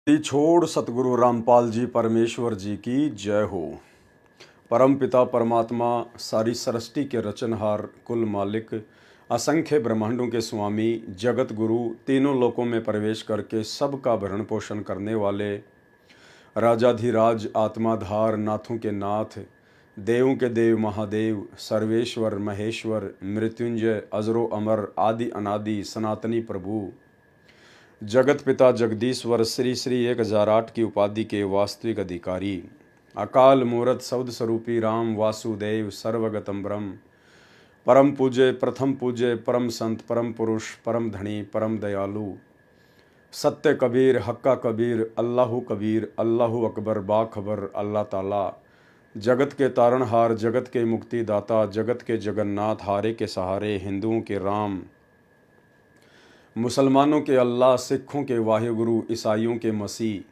छोड़ सतगुरु रामपाल जी परमेश्वर जी की जय हो। परम पिता परमात्मा सारी सृष्टि के रचनहार कुल मालिक असंख्य ब्रह्मांडों के स्वामी जगत गुरु तीनों लोकों में प्रवेश करके सबका भरण पोषण करने वाले राजाधिराज आत्माधार नाथों के नाथ देवों के देव महादेव सर्वेश्वर महेश्वर मृत्युंजय अजरो अमर आदि अनादि सनातनी प्रभु जगत पिता जगदीश्वर श्री श्री 1008 की उपाधि के वास्तविक अधिकारी अकाल मूर्त शब्द स्वरूपी राम वासुदेव सर्वगतम ब्रह्म परम पूज्य प्रथम पूज्य परम संत परम पुरुष परम धनी परम दयालु सत्य कबीर हक्का कबीर अल्लाहु कबीर अल्लाहु अकबर बाखबर अल्लाह ताला जगत के तारणहार जगत के मुक्तिदाता जगत के जगन्नाथ हारे के सहारे हिंदुओं के राम मुसलमानों के अल्लाह सिखों के वाहिगुरु ईसाइयों के मसीह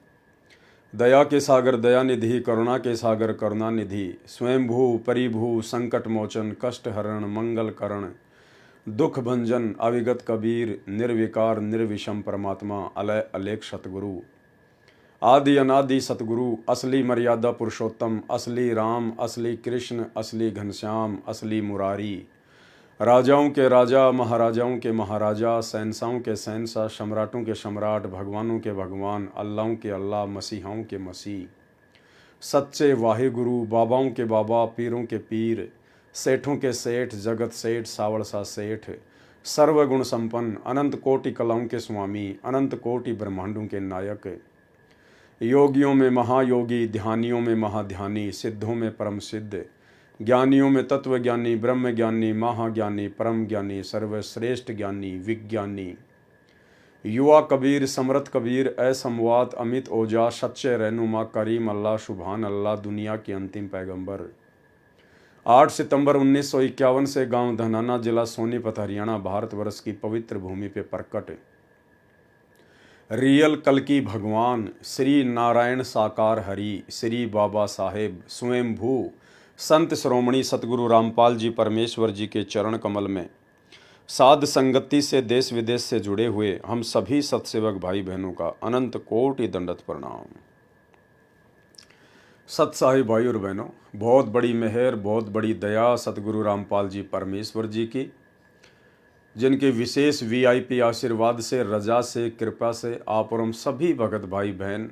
दया के सागर दयानिधि करुणा के सागर करुणानिधि स्वयंभू परिभू संकट मोचन कष्ट हरण मंगल करण दुख भंजन अविगत कबीर निर्विकार निर्विषम परमात्मा अलय अलेख सतगुरु आदि अनादि सतगुरु असली मर्यादा पुरुषोत्तम असली राम असली कृष्ण असली घनश्याम असली मुरारी राजाओं के राजा महाराजाओं के महाराजा शहंशाहों के शहंशाह सम्राटों के सम्राट भगवानों के भगवान अल्लाहों के अल्लाह मसीहाओं के मसीह सच्चे वाहिगुरु बाबाओं के बाबा पीरों के पीर सेठों के सेठ जगत सेठ सावड़सा सेठ सर्वगुण संपन्न अनंत कोटि कलाओं के स्वामी अनंत कोटि ब्रह्मांडों के नायक योगियों में महायोगी ध्यानियों में महाध्यानी सिद्धों में परम सिद्ध ज्ञानियों में तत्व ज्ञानी ब्रह्म ज्ञानी महाज्ञानी परम ज्ञानी सर्वश्रेष्ठ ज्ञानी विज्ञानी युवा कबीर समरथ कबीर असमवात अमित ओजा सच्चे रहनुमा करीम अल्लाह सुभान अल्लाह दुनिया के अंतिम पैगंबर 8 सितंबर 1951 से गांव धनाना जिला सोनीपत हरियाणा भारतवर्ष की पवित्र भूमि पे प्रकट रियल कल्कि भगवान श्री नारायण साकार हरि श्री बाबा साहेब स्वयंभू संत श्रोमणी सतगुरु रामपाल जी परमेश्वर जी के चरण कमल में साध संगति से देश विदेश से जुड़े हुए हम सभी सत्सेवक भाई बहनों का अनंत कोटि दंडवत प्रणाम। सत्साही भाई और बहनों, बहुत बड़ी मेहर बहुत बड़ी दया सतगुरु रामपाल जी परमेश्वर जी की, जिनके विशेष वीआईपी आशीर्वाद से रजा से कृपा से आप और हम सभी भगत भाई बहन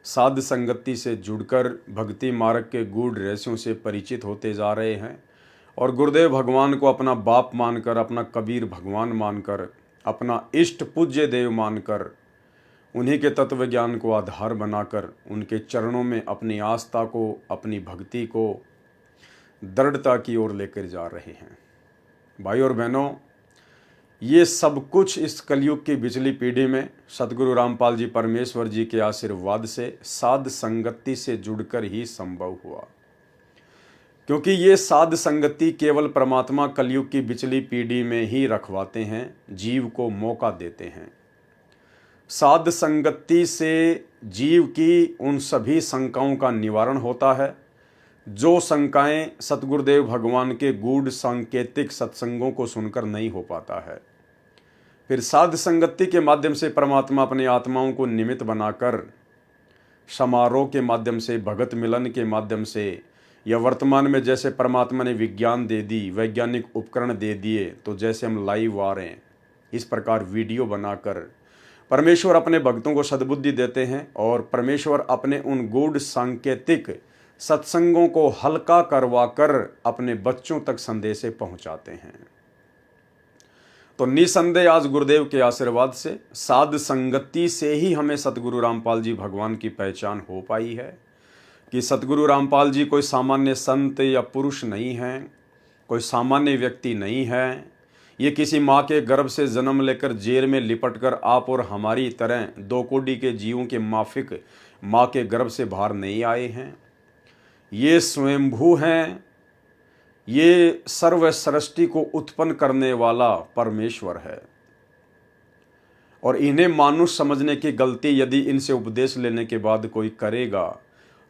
साध संगति से जुड़कर भक्ति मार्ग के गूढ़ रहस्यों से परिचित होते जा रहे हैं और गुरुदेव भगवान को अपना बाप मानकर अपना कबीर भगवान मानकर अपना इष्ट पूज्य देव मानकर उन्हीं के तत्व ज्ञान को आधार बनाकर उनके चरणों में अपनी आस्था को अपनी भक्ति को दृढ़ता की ओर लेकर जा रहे हैं। भाई और बहनों, ये सब कुछ इस कलयुग की बिचली पीढ़ी में सतगुरु रामपाल जी परमेश्वर जी के आशीर्वाद से साध संगति से जुड़कर ही संभव हुआ, क्योंकि ये साध संगति केवल परमात्मा कलयुग की बिचली पीढ़ी में ही रखवाते हैं, जीव को मौका देते हैं। साध संगति से जीव की उन सभी शंकाओं का निवारण होता है जो शंकाएं सतगुरुदेव भगवान के गूढ़ सांकेतिक सत्संगों को सुनकर नहीं हो पाता है। फिर साध संगति के माध्यम से परमात्मा अपनी आत्माओं को निमित्त बनाकर समारोह के माध्यम से भगत मिलन के माध्यम से या वर्तमान में जैसे परमात्मा ने विज्ञान दे दी वैज्ञानिक उपकरण दे दिए, तो जैसे हम लाइव आ रहे हैं इस प्रकार वीडियो बनाकर परमेश्वर अपने भक्तों को सद्बुद्धि देते हैं और परमेश्वर अपने उन गूढ़ सांकेतिक सत्संगों को हल्का करवाकर अपने बच्चों तक संदेशे पहुंचाते हैं। तो निसंदेह आज गुरुदेव के आशीर्वाद से साध संगति से ही हमें सतगुरु रामपाल जी भगवान की पहचान हो पाई है कि सतगुरु रामपाल जी कोई सामान्य संत या पुरुष नहीं हैं, कोई सामान्य व्यक्ति नहीं है। ये किसी माँ के गर्भ से जन्म लेकर जेल में लिपटकर आप और हमारी तरह दो कोटि के जीवों के माफिक माँ के गर्भ से बाहर नहीं आए हैं। ये स्वयंभू हैं, ये सर्व सृष्टि को उत्पन्न करने वाला परमेश्वर है। और इन्हें मानुष समझने की गलती यदि इनसे उपदेश लेने के बाद कोई करेगा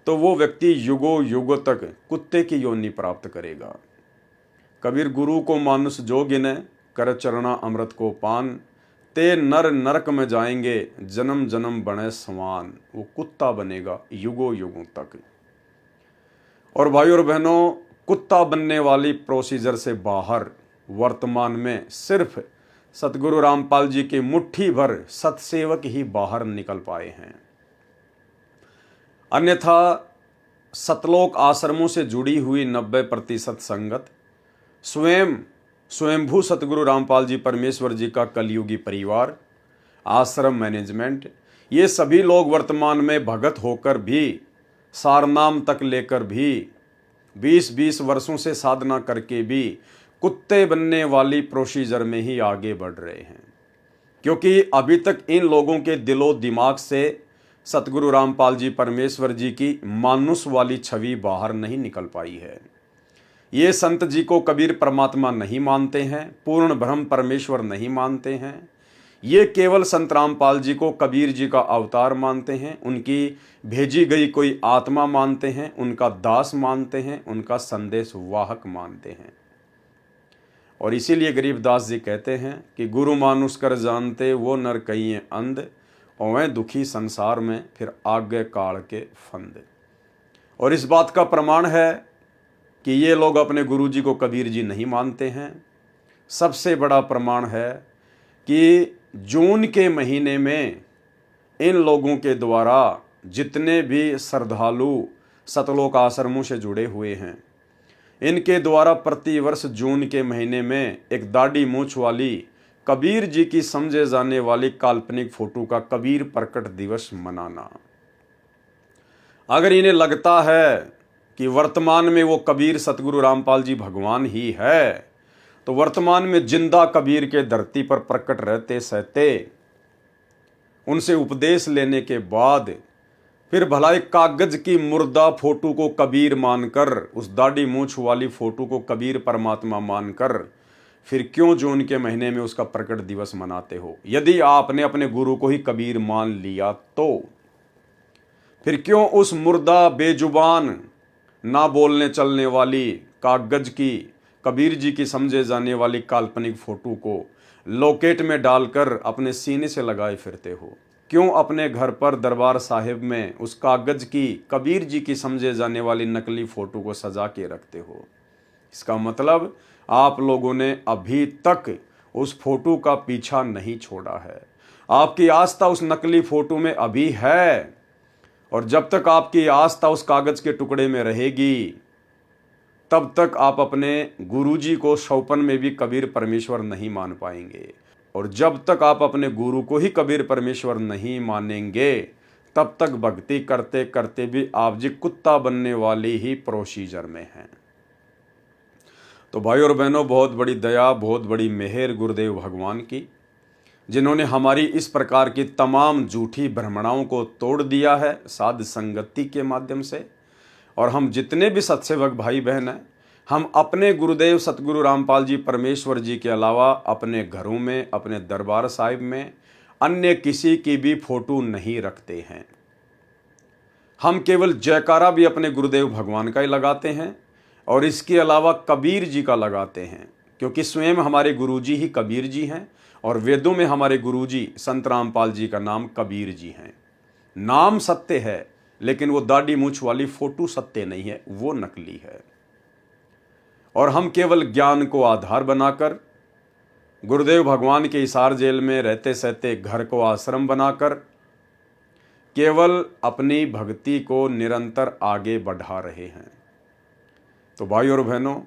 तो वो व्यक्ति युगों युगों तक कुत्ते की योनि प्राप्त करेगा। कबीर गुरु को मानुष जो गिने कर चरणा अमृत को पान, ते नर नरक में जाएंगे, जन्म जन्म बने समान। वो कुत्ता बनेगा युगों युगों तक। और भाई और बहनों, कुत्ता बनने वाली प्रोसीजर से बाहर वर्तमान में सिर्फ सतगुरु रामपाल जी की मुट्ठी भर सतसेवक ही बाहर निकल पाए हैं। अन्यथा सतलोक आश्रमों से जुड़ी हुई 90% संगत, स्वयंभू सतगुरु रामपाल जी परमेश्वर जी का कलयुगी परिवार, आश्रम मैनेजमेंट, ये सभी लोग वर्तमान में भगत होकर भी, सारनाम तक लेकर भी, 20-20 वर्षों से साधना करके भी कुत्ते बनने वाली प्रोसीजर में ही आगे बढ़ रहे हैं। क्योंकि अभी तक इन लोगों के दिलो दिमाग से सतगुरु रामपाल जी परमेश्वर जी की मानुष वाली छवि बाहर नहीं निकल पाई है। ये संत जी को कबीर परमात्मा नहीं मानते हैं, पूर्ण ब्रह्म परमेश्वर नहीं मानते हैं। ये केवल संत रामपाल जी को कबीर जी का अवतार मानते हैं, उनकी भेजी गई कोई आत्मा मानते हैं, उनका दास मानते हैं, उनका संदेश वाहक मानते हैं। और इसीलिए गरीबदास जी कहते हैं कि गुरु मानुष कर जानते वो नर कहिए अंध, और दुखी संसार में फिर आगे काल के फंद। और इस बात का प्रमाण है कि ये लोग अपने गुरु जी को कबीर जी नहीं मानते हैं। सबसे बड़ा प्रमाण है कि जून के महीने में इन लोगों के द्वारा जितने भी श्रद्धालु सतलोक आश्रमों से जुड़े हुए हैं, इनके द्वारा प्रतिवर्ष जून के महीने में एक दाढ़ी मूंछ वाली कबीर जी की समझे जाने वाली काल्पनिक फोटो का कबीर प्रकट दिवस मनाना। अगर इन्हें लगता है कि वर्तमान में वो कबीर सतगुरु रामपाल जी भगवान ही है, तो वर्तमान में जिंदा कबीर के धरती पर प्रकट रहते सहते उनसे उपदेश लेने के बाद फिर भलाई कागज की मुर्दा फोटो को कबीर मानकर, उस दाढ़ी मूंछ वाली फोटो को कबीर परमात्मा मानकर, फिर क्यों जून के महीने में उसका प्रकट दिवस मनाते हो? यदि आपने अपने गुरु को ही कबीर मान लिया तो फिर क्यों उस मुर्दा बेजुबान ना बोलने चलने वाली कागज की कबीर जी की समझे जाने वाली काल्पनिक फोटो को लॉकेट में डालकर अपने सीने से लगाए फिरते हो? क्यों अपने घर पर दरबार साहिब में उस कागज की कबीर जी की समझे जाने वाली नकली फोटो को सजा के रखते हो? इसका मतलब आप लोगों ने अभी तक उस फोटो का पीछा नहीं छोड़ा है। आपकी आस्था उस नकली फोटो में अभी है, और जब तक आपकी आस्था उस कागज के टुकड़े में रहेगी, तब तक आप अपने गुरुजी को सौपन में भी कबीर परमेश्वर नहीं मान पाएंगे। और जब तक आप अपने गुरु को ही कबीर परमेश्वर नहीं मानेंगे, तब तक भक्ति करते करते भी आप जी कुत्ता बनने वाली ही प्रोसीजर में हैं। तो भाई और बहनों, बहुत बड़ी दया, बहुत बड़ी मेहर गुरुदेव भगवान की, जिन्होंने हमारी इस प्रकार की तमाम झूठी भ्रमणाओं को तोड़ दिया है साध संगति के माध्यम से। और हम जितने भी सत्सेवक भाई बहन हैं, हम अपने गुरुदेव सतगुरु रामपाल जी परमेश्वर जी के अलावा अपने घरों में, अपने दरबार साहिब में अन्य किसी की भी फोटो नहीं रखते हैं। हम केवल जयकारा भी अपने गुरुदेव भगवान का ही लगाते हैं, और इसके अलावा कबीर जी का लगाते हैं, क्योंकि स्वयं हमारे गुरुजी ही कबीर जी हैं, और वेदों में हमारे गुरुजी संत रामपाल जी का नाम कबीर जी हैं। नाम सत्य है, लेकिन वो दाढ़ी मूंछ वाली फोटो सत्य नहीं है, वो नकली है। और हम केवल ज्ञान को आधार बनाकर, गुरुदेव भगवान के हिसार जेल में रहते सहते घर को आश्रम बनाकर, केवल अपनी भक्ति को निरंतर आगे बढ़ा रहे हैं। तो भाई और बहनों,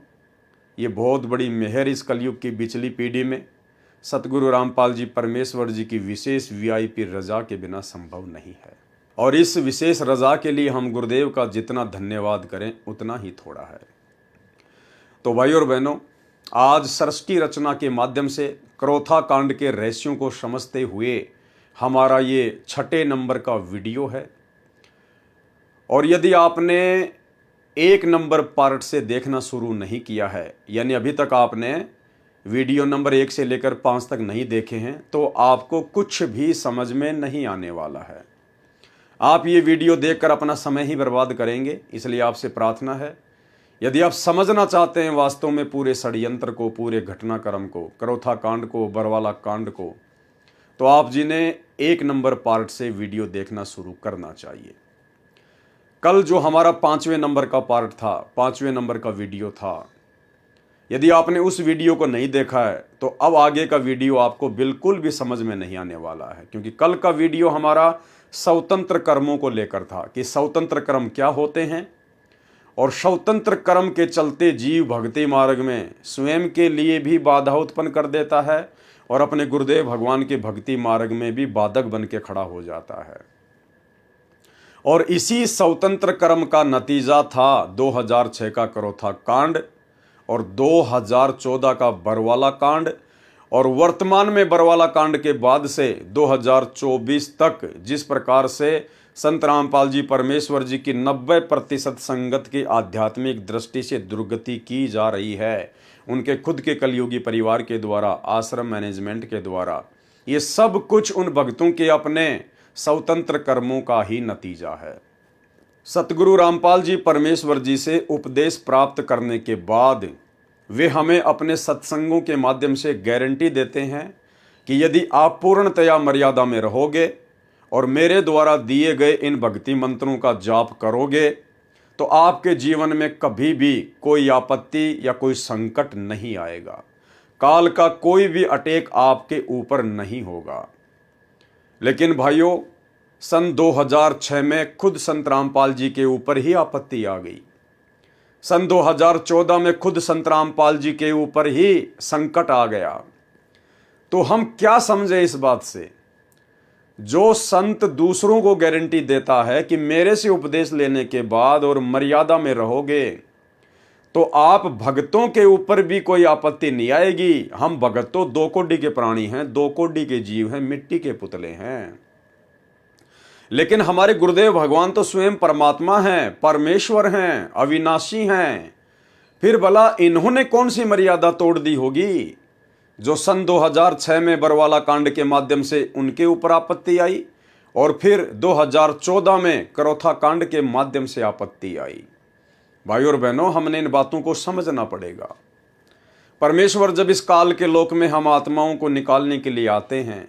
ये बहुत बड़ी मेहर इस कलयुग की बिचली पीढ़ी में सतगुरु रामपाल जी परमेश्वर जी की विशेष वीआईपी रजा के बिना संभव नहीं है। और इस विशेष रजा के लिए हम गुरुदेव का जितना धन्यवाद करें उतना ही थोड़ा है। तो भाई और बहनों, आज सृष्टि रचना के माध्यम से क्रोथा कांड के रहस्यों को समझते हुए हमारा ये 6 नंबर का वीडियो है। और यदि आपने 1 नंबर पार्ट से देखना शुरू नहीं किया है, यानी अभी तक आपने वीडियो नंबर 1 से लेकर 5 तक नहीं देखे हैं, तो आपको कुछ भी समझ में नहीं आने वाला है। आप ये वीडियो देखकर अपना समय ही बर्बाद करेंगे। इसलिए आपसे प्रार्थना है, यदि आप समझना चाहते हैं वास्तव में पूरे षड्यंत्र को, पूरे घटनाक्रम को, क्रोथा कांड को, बरवाला कांड को, तो आप जी ने 1 नंबर पार्ट से वीडियो देखना शुरू करना चाहिए। कल जो हमारा 5वें नंबर का पार्ट था, 5वें नंबर का वीडियो था, यदि आपने उस वीडियो को नहीं देखा है तो अब आगे का वीडियो आपको बिल्कुल भी समझ में नहीं आने वाला है, क्योंकि कल का वीडियो हमारा स्वतंत्र कर्मों को लेकर था कि स्वतंत्र कर्म क्या होते हैं और स्वतंत्र कर्म के चलते जीव भक्ति मार्ग में स्वयं के लिए भी बाधा उत्पन्न कर देता है और अपने गुरुदेव भगवान के भक्ति मार्ग में भी बाधक बन के खड़ा हो जाता है। और इसी स्वतंत्र कर्म का नतीजा था 2006 का करोथा कांड और 2014 का बरवाला कांड, और वर्तमान में बरवाला कांड के बाद से 2024 तक जिस प्रकार से संत रामपाल जी परमेश्वर जी की 90% संगत की आध्यात्मिक दृष्टि से दुर्गति की जा रही है, उनके खुद के कलयुगी परिवार के द्वारा, आश्रम मैनेजमेंट के द्वारा, ये सब कुछ उन भक्तों के अपने स्वतंत्र कर्मों का ही नतीजा है। सतगुरु रामपाल जी परमेश्वर जी से उपदेश प्राप्त करने के बाद वे हमें अपने सत्संगों के माध्यम से गारंटी देते हैं कि यदि आप पूर्णतया मर्यादा में रहोगे और मेरे द्वारा दिए गए इन भक्ति मंत्रों का जाप करोगे तो आपके जीवन में कभी भी कोई आपत्ति या कोई संकट नहीं आएगा, काल का कोई भी अटैक आपके ऊपर नहीं होगा। लेकिन भाइयों, सन 2006 में खुद संत रामपाल जी के ऊपर ही आपत्ति आ गई। सन 2014 में खुद संत रामपाल जी के ऊपर ही संकट आ गया। तो हम क्या समझे इस बात से? जो संत दूसरों को गारंटी देता है कि मेरे से उपदेश लेने के बाद और मर्यादा में रहोगे तो आप भक्तों के ऊपर भी कोई आपत्ति नहीं आएगी। हम भगत तो 2 कोटि के प्राणी हैं, 2 कोटि के जीव हैं, मिट्टी के पुतले हैं। लेकिन हमारे गुरुदेव भगवान तो स्वयं परमात्मा हैं, परमेश्वर हैं, अविनाशी हैं। फिर भला इन्होंने कौन सी मर्यादा तोड़ दी होगी जो सन 2006 में बरवाला कांड के माध्यम से उनके ऊपर आपत्ति आई और फिर 2014 में करोथा कांड के माध्यम से आपत्ति आई। भाई और बहनों, हमने इन बातों को समझना पड़ेगा। परमेश्वर जब इस काल के लोक में हम आत्माओं को निकालने के लिए आते हैं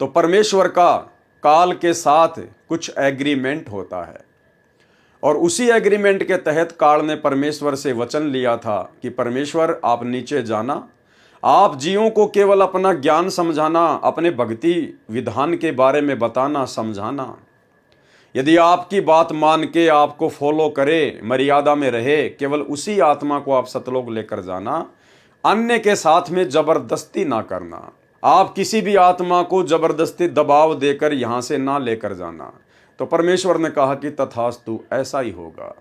तो परमेश्वर का काल के साथ कुछ एग्रीमेंट होता है, और उसी एग्रीमेंट के तहत काल ने परमेश्वर से वचन लिया था कि परमेश्वर आप नीचे जाना, आप जीवों को केवल अपना ज्ञान समझाना, अपने भक्ति विधान के बारे में बताना, समझाना। यदि आपकी बात मान के आपको फॉलो करे, मर्यादा में रहे, केवल उसी आत्मा को आप सतलोक लेकर जाना, अन्य के साथ में जबरदस्ती ना करना। आप किसी भी आत्मा को जबरदस्ती दबाव देकर यहां से ना लेकर जाना। तो परमेश्वर ने कहा कि तथास्तु, ऐसा ही होगा।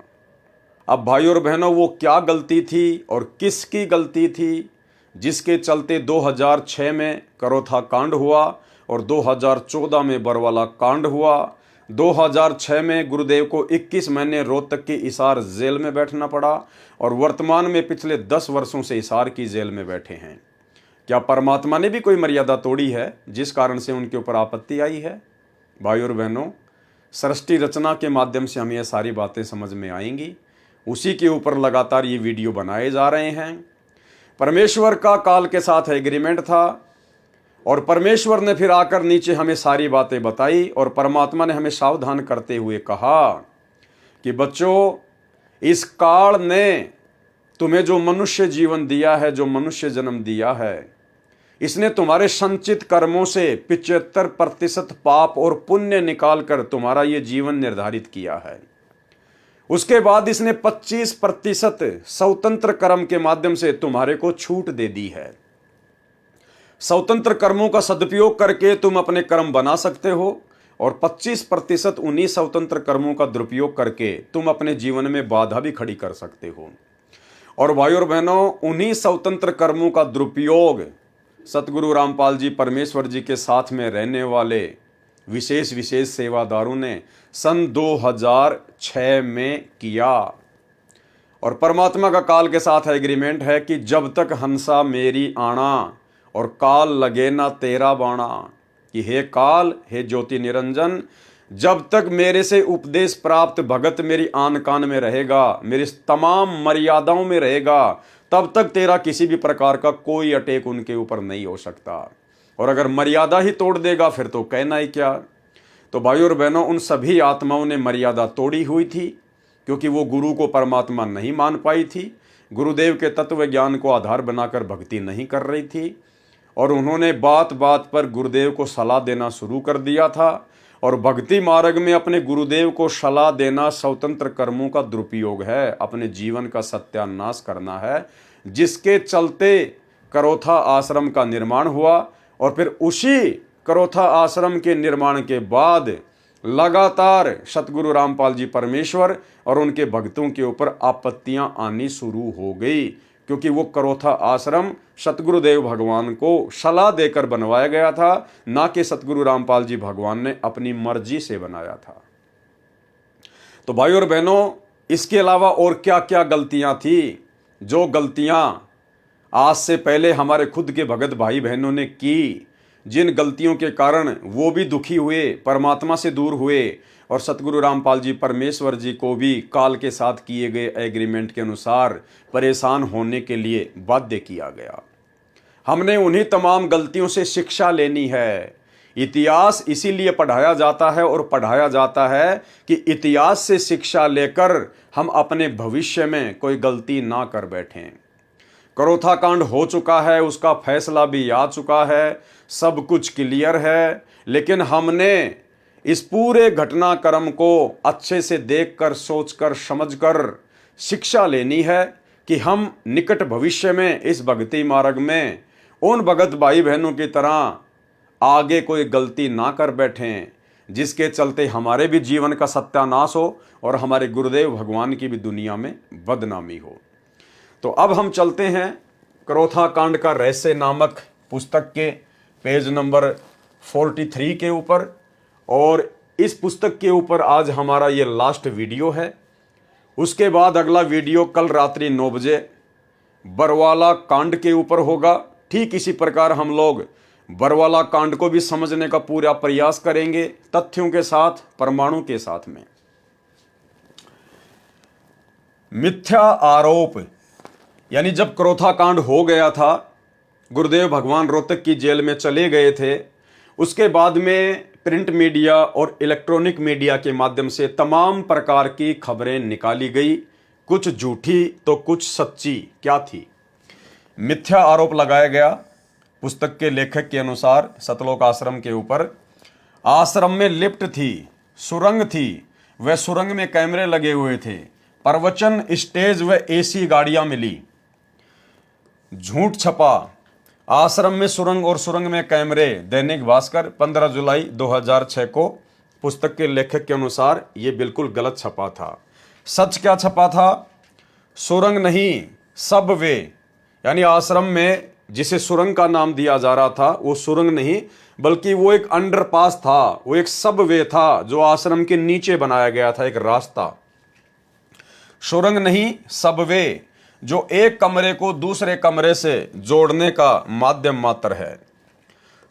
अब भाइयों और बहनों, वो क्या गलती थी और किसकी गलती थी जिसके चलते 2006 में करोथा कांड हुआ और 2014 में बरवाला कांड हुआ। 2006 में गुरुदेव को 21 महीने रोहतक की हिसार जेल में बैठना पड़ा और वर्तमान में पिछले 10 वर्षों से हिसार की जेल में बैठे हैं। क्या परमात्मा ने भी कोई मर्यादा तोड़ी है जिस कारण से उनके ऊपर आपत्ति आई है? भाई और बहनों, सृष्टि रचना के माध्यम से हमें ये सारी बातें समझ में आएंगी। उसी के ऊपर लगातार ये वीडियो बनाए जा रहे हैं। परमेश्वर का काल के साथ एग्रीमेंट था और परमेश्वर ने फिर आकर नीचे हमें सारी बातें बताई और परमात्मा ने हमें सावधान करते हुए कहा कि बच्चों, इस काल ने तुम्हें जो मनुष्य जीवन दिया है, जो मनुष्य जन्म दिया है, इसने तुम्हारे संचित कर्मों से 75% पाप और पुण्य निकालकर तुम्हारा ये जीवन निर्धारित किया है। उसके बाद इसने 25% स्वतंत्र कर्म के माध्यम से तुम्हारे को छूट दे दी है। स्वतंत्र कर्मों का सदुपयोग करके तुम अपने कर्म बना सकते हो और 25% उन्हीं स्वतंत्र कर्मों का दुरुपयोग करके तुम अपने जीवन में बाधा भी खड़ी कर सकते हो। और भाइयों और बहनों, उन्हीं स्वतंत्र कर्मों का दुरुपयोग सतगुरु रामपाल जी परमेश्वर जी के साथ में रहने वाले विशेष सेवादारों ने सन 2006 में किया। और परमात्मा का काल के साथ एग्रीमेंट है कि जब तक हंसा मेरी आना और काल लगे ना तेरा बाणा, कि हे काल, हे ज्योति निरंजन, जब तक मेरे से उपदेश प्राप्त भगत मेरी आन कान में रहेगा, मेरी तमाम मर्यादाओं में रहेगा, तब तक तेरा किसी भी प्रकार का कोई अटैक उनके ऊपर नहीं हो सकता। और अगर मर्यादा ही तोड़ देगा फिर तो कहना ही क्या। तो भाइयों और बहनों, उन सभी आत्माओं ने मर्यादा तोड़ी हुई थी, क्योंकि वो गुरु को परमात्मा नहीं मान पाई थी, गुरुदेव के तत्व ज्ञान को आधार बनाकर भक्ति नहीं कर रही थी, और उन्होंने बात बात पर गुरुदेव को सलाह देना शुरू कर दिया था। और भक्ति मार्ग में अपने गुरुदेव को सलाह देना स्वतंत्र कर्मों का दुरुपयोग है, अपने जीवन का सत्यानाश करना है, जिसके चलते करोथा आश्रम का निर्माण हुआ। और फिर उसी करोथा आश्रम के निर्माण के बाद लगातार सतगुरु रामपाल जी परमेश्वर और उनके भक्तों के ऊपर आपत्तियां आनी शुरू हो गई, क्योंकि वो करोथा आश्रम सतगुरुदेव भगवान को सलाह देकर बनवाया गया था, ना कि सतगुरु रामपाल जी भगवान ने अपनी मर्जी से बनाया था। तो भाइयों और बहनों, इसके अलावा और क्या क्या गलतियां थी, जो गलतियां आज से पहले हमारे खुद के भगत भाई बहनों ने की, जिन गलतियों के कारण वो भी दुखी हुए, परमात्मा से दूर हुए, और सतगुरु रामपाल जी परमेश्वर जी को भी काल के साथ किए गए एग्रीमेंट के अनुसार परेशान होने के लिए बाध्य किया गया। हमने उन्हीं तमाम गलतियों से शिक्षा लेनी है। इतिहास इसीलिए पढ़ाया जाता है और पढ़ाया जाता है कि इतिहास से शिक्षा लेकर हम अपने भविष्य में कोई गलती ना कर बैठें। करोथा कांड हो चुका है, उसका फैसला भी आ चुका है, सब कुछ क्लियर है, लेकिन हमने इस पूरे घटनाक्रम को अच्छे से देखकर, सोचकर, समझकर शिक्षा लेनी है कि हम निकट भविष्य में इस भक्ति मार्ग में उन भगत भाई बहनों की तरह आगे कोई गलती ना कर बैठें, जिसके चलते हमारे भी जीवन का सत्यानाश हो और हमारे गुरुदेव भगवान की भी दुनिया में बदनामी हो। तो अब हम चलते हैं करोथा कांड का रहस्य नामक पुस्तक के पेज नंबर 43 के ऊपर, और इस पुस्तक के ऊपर आज हमारा ये लास्ट वीडियो है। उसके बाद अगला वीडियो कल रात्रि 9 बजे बरवाला कांड के ऊपर होगा। ठीक इसी प्रकार हम लोग बरवाला कांड को भी समझने का पूरा प्रयास करेंगे, तथ्यों के साथ, प्रमाणों के साथ में। मिथ्या आरोप, यानी जब करोथा कांड हो गया था, गुरुदेव भगवान रोहतक की जेल में चले गए थे, उसके बाद में प्रिंट मीडिया और इलेक्ट्रॉनिक मीडिया के माध्यम से तमाम प्रकार की खबरें निकाली गई, कुछ झूठी तो कुछ सच्ची। क्या थी? मिथ्या आरोप लगाया गया पुस्तक के लेखक के अनुसार सतलोक आश्रम के ऊपर। आश्रम में लिफ्ट थी, सुरंग थी, वह सुरंग में कैमरे लगे हुए थे, प्रवचन स्टेज व एसी गाड़ियां मिली। झूठ छपा, आश्रम में सुरंग और सुरंग में कैमरे। दैनिक भास्कर 15 जुलाई 2006 को पुस्तक के लेखक के अनुसार ये बिल्कुल गलत छपा था। सच क्या छपा था? सुरंग नहीं, सबवे, यानी आश्रम में जिसे सुरंग का नाम दिया जा रहा था, वो सुरंग नहीं बल्कि वो एक अंडरपास था, वो एक सबवे था जो आश्रम के नीचे बनाया गया था, एक रास्ता। सुरंग नहीं, सबवे, जो एक कमरे को दूसरे कमरे से जोड़ने का माध्यम मात्र है।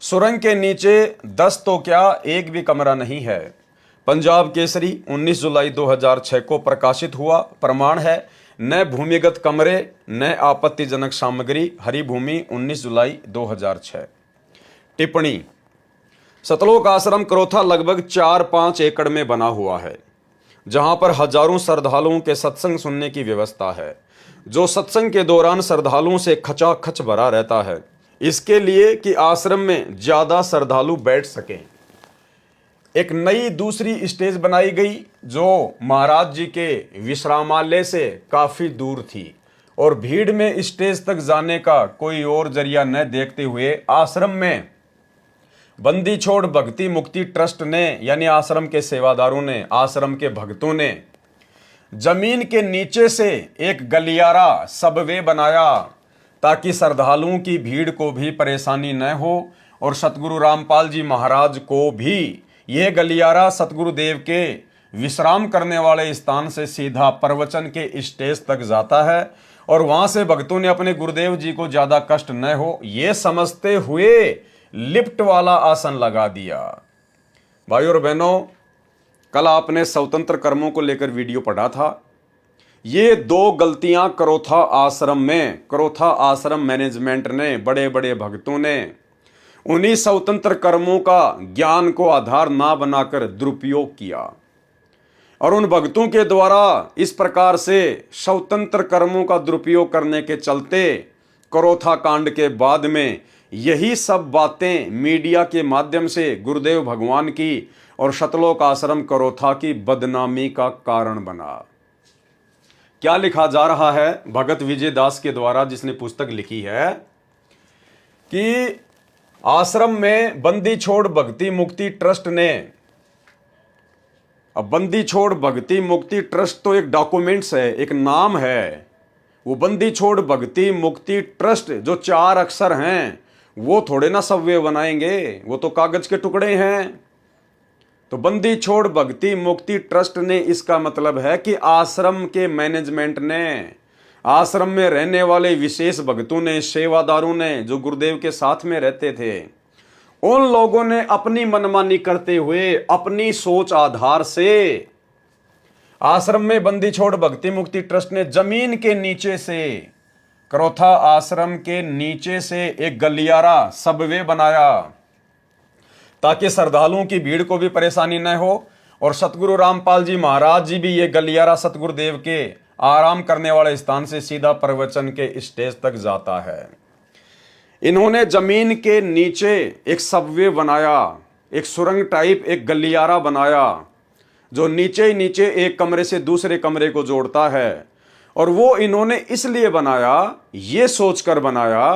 सुरंग के नीचे 10 तो क्या, एक भी कमरा नहीं है। पंजाब केसरी 19 जुलाई 2006 को प्रकाशित हुआ। प्रमाण है, न भूमिगत कमरे न आपत्तिजनक सामग्री, हरिभूमि 19 जुलाई 2006। टिप्पणी, सतलोक आश्रम करोथा लगभग 4-5 एकड़ में बना हुआ है, जहां पर हजारों श्रद्धालुओं के सत्संग सुनने की व्यवस्था है, जो सत्संग के दौरान श्रद्धालुओं से खचाखच भरा रहता है, इसके लिए कि आश्रम में ज्यादा श्रद्धालु बैठ सकें। एक नई दूसरी स्टेज बनाई गई जो महाराज जी के विश्रामालय से काफी दूर थी, और भीड़ में स्टेज तक जाने का कोई और जरिया न देखते हुए आश्रम में बंदी छोड़ भक्ति मुक्ति ट्रस्ट ने, यानी आश्रम के सेवादारों ने, आश्रम के भक्तों ने जमीन के नीचे से एक गलियारा सबवे बनाया, ताकि श्रद्धालुओं की भीड़ को भी परेशानी न हो, और सतगुरु रामपाल जी महाराज को भी यह गलियारा सतगुरुदेव के विश्राम करने वाले स्थान से सीधा प्रवचन के स्टेज तक जाता है, और वहां से भक्तों ने अपने गुरुदेव जी को ज्यादा कष्ट न हो यह समझते हुए लिफ्ट वाला आसन लगा दिया। भाइयों और बहनों, कल आपने स्वतंत्र कर्मों को लेकर वीडियो पढ़ा था। ये 2 गलतियां करोथा आश्रम में, करोथा आश्रम मैनेजमेंट ने, बड़े बड़े भक्तों ने उन्हीं स्वतंत्र कर्मों का ज्ञान को आधार ना बनाकर दुरुपयोग किया और उन भक्तों के द्वारा इस प्रकार से स्वतंत्र कर्मों का दुरुपयोग करने के चलते करोथा कांड के बाद में यही सब बातें मीडिया के माध्यम से गुरुदेव भगवान की और शतलोक आश्रम करोथा की बदनामी का कारण बना। क्या लिखा जा रहा है भगत विजय दास के द्वारा, जिसने पुस्तक लिखी है कि आश्रम में बंदी छोड़ भक्ति मुक्ति ट्रस्ट ने, अब बंदी छोड़ भक्ति मुक्ति ट्रस्ट तो एक डॉक्यूमेंट्स है, एक नाम है। वो बंदी छोड़ भक्ति मुक्ति ट्रस्ट जो 4 अक्षर हैं वो थोड़े ना सव्य बनाएंगे, वो तो कागज के टुकड़े हैं। तो बंदी छोड़ भक्ति मुक्ति ट्रस्ट ने, इसका मतलब है कि आश्रम के मैनेजमेंट ने, आश्रम में रहने वाले विशेष भक्तों ने, सेवादारों ने, जो गुरुदेव के साथ में रहते थे, उन लोगों ने अपनी मनमानी करते हुए अपनी सोच आधार से आश्रम में बंदी छोड़ भक्ति मुक्ति ट्रस्ट ने जमीन के नीचे से, करोथा आश्रम के नीचे से एक गलियारा सबवे बनाया ताकि श्रद्धालुओं की भीड़ को भी परेशानी न हो। और सतगुरु रामपाल जी महाराज जी भी ये गलियारा सतगुरुदेव के आराम करने वाले स्थान से सीधा प्रवचन के स्टेज तक जाता है। इन्होंने जमीन के नीचे एक सबवे बनाया, एक सुरंग टाइप एक गलियारा बनाया जो नीचे ही नीचे एक कमरे से दूसरे कमरे को जोड़ता है। और वो इन्होंने इसलिए बनाया, ये सोचकर बनाया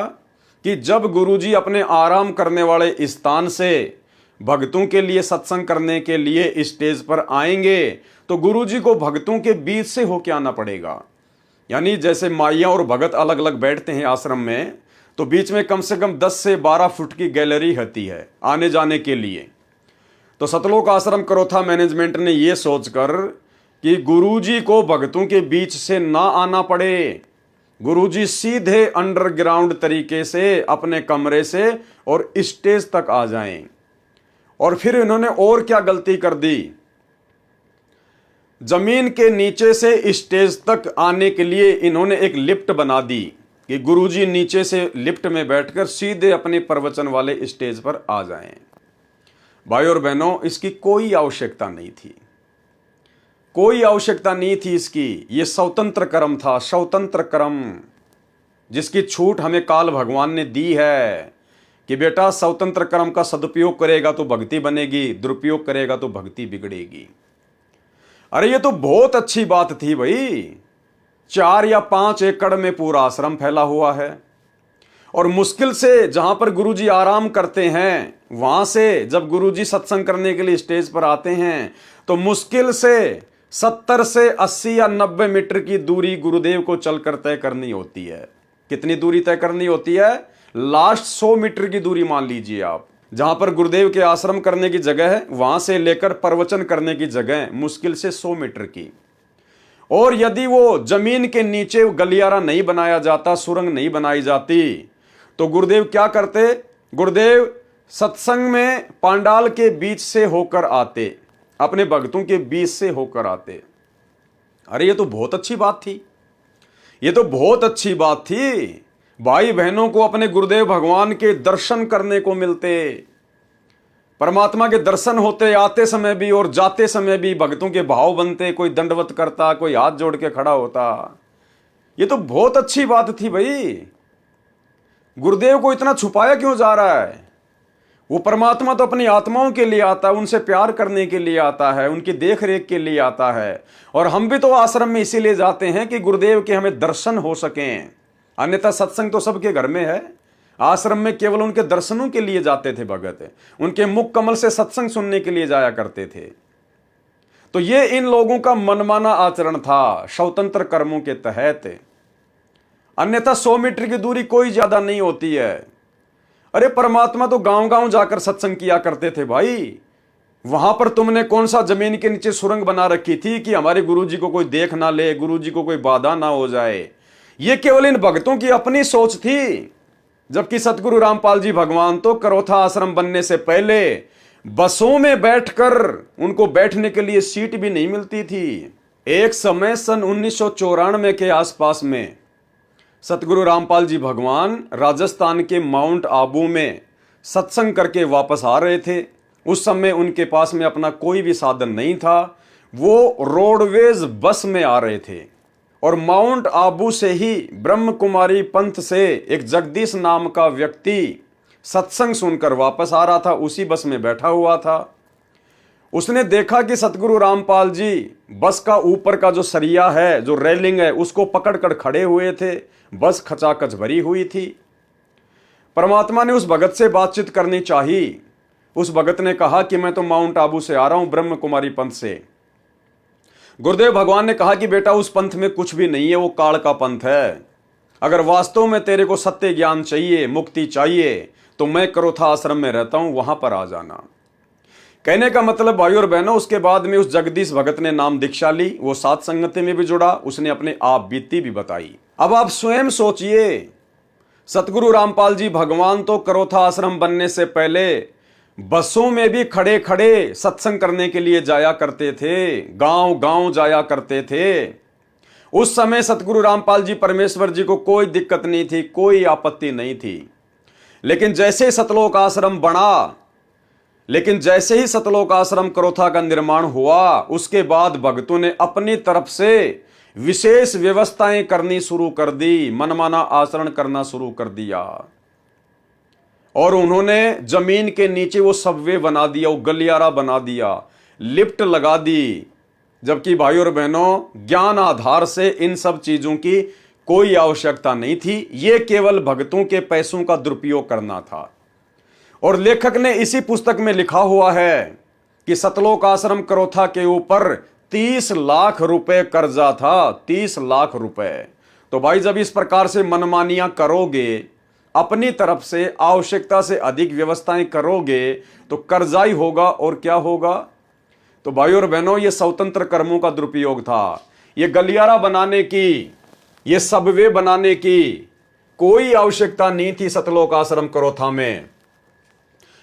कि जब गुरुजी अपने आराम करने वाले स्थान से भक्तों के लिए सत्संग करने के लिए स्टेज पर आएंगे तो गुरुजी को भक्तों के बीच से होके आना पड़ेगा। यानी जैसे माइयां और भगत अलग अलग बैठते हैं आश्रम में, तो बीच में कम से कम 10 से 12 फुट की गैलरी होती है आने जाने के लिए। तो सतलोक आश्रम करोथा मैनेजमेंट ने यह सोचकर कि गुरुजी को भक्तों के बीच से ना आना पड़े, गुरुजी सीधे अंडरग्राउंड तरीके से अपने कमरे से और स्टेज तक आ जाएं। और फिर इन्होंने और क्या गलती कर दी, जमीन के नीचे से स्टेज तक आने के लिए इन्होंने एक लिफ्ट बना दी कि गुरुजी नीचे से लिफ्ट में बैठकर सीधे अपने प्रवचन वाले स्टेज पर आ जाएं। भाई और बहनों, इसकी कोई आवश्यकता नहीं थी, कोई आवश्यकता नहीं थी इसकी। यह स्वतंत्र कर्म था, स्वतंत्र कर्म, जिसकी छूट हमें काल भगवान ने दी है कि बेटा स्वतंत्र कर्म का सदुपयोग करेगा तो भक्ति बनेगी, दुरुपयोग करेगा तो भक्ति बिगड़ेगी। अरे ये तो बहुत अच्छी बात थी भाई, 4 या 5 एकड़ में पूरा आश्रम फैला हुआ है और मुश्किल से जहां पर गुरुजी आराम करते हैं वहां से जब गुरुजी सत्संग करने के लिए स्टेज पर आते हैं तो मुश्किल से 70 से 80 या 90 मीटर की दूरी गुरुदेव को चलकर तय करनी होती है। कितनी दूरी तय करनी होती है? लास्ट 100 मीटर की दूरी मान लीजिए आप, जहां पर गुरुदेव के आश्रम करने की जगह है वहां से लेकर प्रवचन करने की जगह मुश्किल से 100 मीटर की। और यदि वो जमीन के नीचे गलियारा नहीं बनाया जाता, सुरंग नहीं बनाई जाती, तो गुरुदेव क्या करते? गुरुदेव सत्संग में पांडाल के बीच से होकर आते, अपने भक्तों के बीच से होकर आते। अरे ये तो बहुत अच्छी बात थी, ये तो बहुत अच्छी बात थी। भाई बहनों को अपने गुरुदेव भगवान के दर्शन करने को मिलते, परमात्मा के दर्शन होते आते समय भी और जाते समय भी, भक्तों के भाव बनते, कोई दंडवत करता, कोई हाथ जोड़ के खड़ा होता। ये तो बहुत अच्छी बात थी भाई। गुरुदेव को इतना छुपाया क्यों जा रहा है? वो परमात्मा तो अपनी आत्माओं के लिए आता है, उनसे प्यार करने के लिए आता है, उनकी देख रेख के लिए आता है। और हम भी तो आश्रम में इसीलिए जाते हैं कि गुरुदेव के हमें दर्शन हो सकें, अन्यथा सत्संग तो सबके घर में है। आश्रम में केवल उनके दर्शनों के लिए जाते थे भगत, उनके मुख कमल से सत्संग सुनने के लिए जाया करते थे। तो ये इन लोगों का मनमाना आचरण था स्वतंत्र कर्मों के तहत, अन्यथा 100 मीटर की दूरी कोई ज्यादा नहीं होती है। अरे परमात्मा तो गांव गांव जाकर सत्संग किया करते थे भाई, वहां पर तुमने कौन सा जमीन के नीचे सुरंग बना रखी थी कि हमारे गुरुजी को कोई देख ना ले, गुरुजी को कोई बाधा ना हो जाए। ये केवल इन भक्तों की अपनी सोच थी, जबकि सतगुरु रामपाल जी भगवान तो करोथा आश्रम बनने से पहले बसों में बैठकर उनको बैठने के लिए सीट भी नहीं मिलती थी। एक समय सन 1994 के आसपास में सतगुरु रामपाल जी भगवान राजस्थान के माउंट आबू में सत्संग करके वापस आ रहे थे। उस समय उनके पास में अपना कोई भी साधन नहीं था, वो रोडवेज बस में आ रहे थे और माउंट आबू से ही ब्रह्म कुमारी पंथ से एक जगदीश नाम का व्यक्ति सत्संग सुनकर वापस आ रहा था, उसी बस में बैठा हुआ था। उसने देखा कि सतगुरु रामपाल जी बस का ऊपर का जो सरिया है, जो रेलिंग है, उसको पकड़कर खड़े हुए थे। बस खचाखच भरी हुई थी। परमात्मा ने उस भगत से बातचीत करनी चाहिए। उस भगत ने कहा कि मैं तो माउंट आबू से आ रहा हूं, ब्रह्म कुमारी पंथ से। गुरुदेव भगवान ने कहा कि बेटा उस पंथ में कुछ भी नहीं है, वो काल का पंथ है। अगर वास्तव में तेरे को सत्य ज्ञान चाहिए, मुक्ति चाहिए, तो मैं करोथा आश्रम में रहता हूं, वहां पर आ जाना। कहने का मतलब भाई और बहनों, उसके बाद में उस जगदीश भगत ने नाम दीक्षा ली, वो सात संगति में भी जुड़ा, उसने अपने आप बीती भी बताई। अब आप स्वयं सोचिए, सतगुरु रामपाल जी भगवान तो करोथा आश्रम बनने से पहले बसों में भी खड़े खड़े सत्संग करने के लिए जाया करते थे, गांव गांव जाया करते थे। उस समय सतगुरु रामपाल जी परमेश्वर जी को कोई दिक्कत नहीं थी, कोई आपत्ति नहीं थी। लेकिन जैसे सतलोक आश्रम बना, लेकिन जैसे ही सतलोक आश्रम करोथा का निर्माण हुआ, उसके बाद भक्तों ने अपनी तरफ से विशेष व्यवस्थाएं करनी शुरू कर दी, मनमाना आचरण करना शुरू कर दिया। और उन्होंने जमीन के नीचे वो सबवे बना दिया, वो गलियारा बना दिया, लिफ्ट लगा दी। जबकि भाई और बहनों, ज्ञान आधार से इन सब चीजों की कोई आवश्यकता नहीं थी। ये केवल भक्तों के पैसों का दुरुपयोग करना था। और लेखक ने इसी पुस्तक में लिखा हुआ है कि सतलोक आश्रम करोथा के ऊपर 30 लाख रुपए कर्जा था, 30 लाख रुपए। तो भाई जब इस प्रकार से मनमानियां करोगे, अपनी तरफ से आवश्यकता से अधिक व्यवस्थाएं करोगे, तो कर्जा ही होगा और क्या होगा। तो भाई और बहनों, ये स्वतंत्र कर्मों का दुरुपयोग था। ये गलियारा बनाने की, ये सबवे बनाने की कोई आवश्यकता नहीं थी सतलोक आश्रम करोथा में।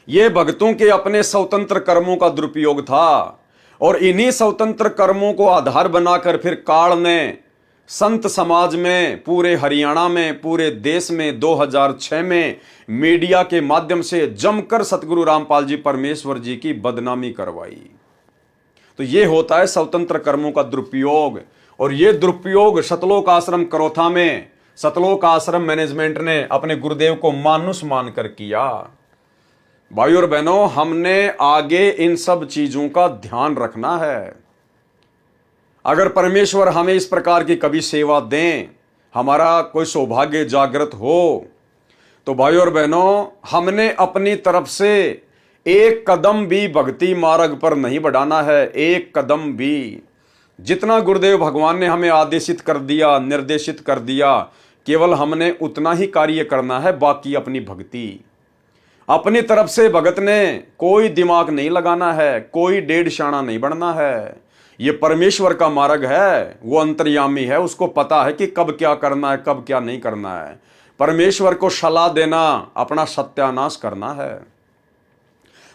ये भक्तों के अपने स्वतंत्र कर्मों का दुरुपयोग था। और इन्हीं स्वतंत्र कर्मों को आधार बनाकर फिर काल ने संत समाज में, पूरे हरियाणा में, पूरे देश में 2006 में मीडिया के माध्यम से जमकर सतगुरु रामपाल जी परमेश्वर जी की बदनामी करवाई। तो ये होता है स्वतंत्र कर्मों का दुरुपयोग। और ये दुरुपयोग सतलोक आश्रम करोथा में सतलोक आश्रम मैनेजमेंट ने अपने गुरुदेव को मानुष मानकर किया। भाई और बहनों, हमने आगे इन सब चीजों का ध्यान रखना है। अगर परमेश्वर हमें इस प्रकार की कभी सेवा दें, हमारा कोई सौभाग्य जागृत हो, तो भाई और बहनों, हमने अपनी तरफ से एक कदम भी भक्ति मार्ग पर नहीं बढ़ाना है, एक कदम भी। जितना गुरुदेव भगवान ने हमें आदेशित कर दिया, निर्देशित कर दिया, केवल हमने उतना ही कार्य करना है, बाकी अपनी भक्ति। अपनी तरफ से भगत ने कोई दिमाग नहीं लगाना है, कोई डेढ़ शाना नहीं बढ़ना है। ये परमेश्वर का मार्ग है, वो अंतर्यामी है, उसको पता है कि कब क्या करना है, कब क्या नहीं करना है। परमेश्वर को सलाह देना, अपना सत्यानाश करना है।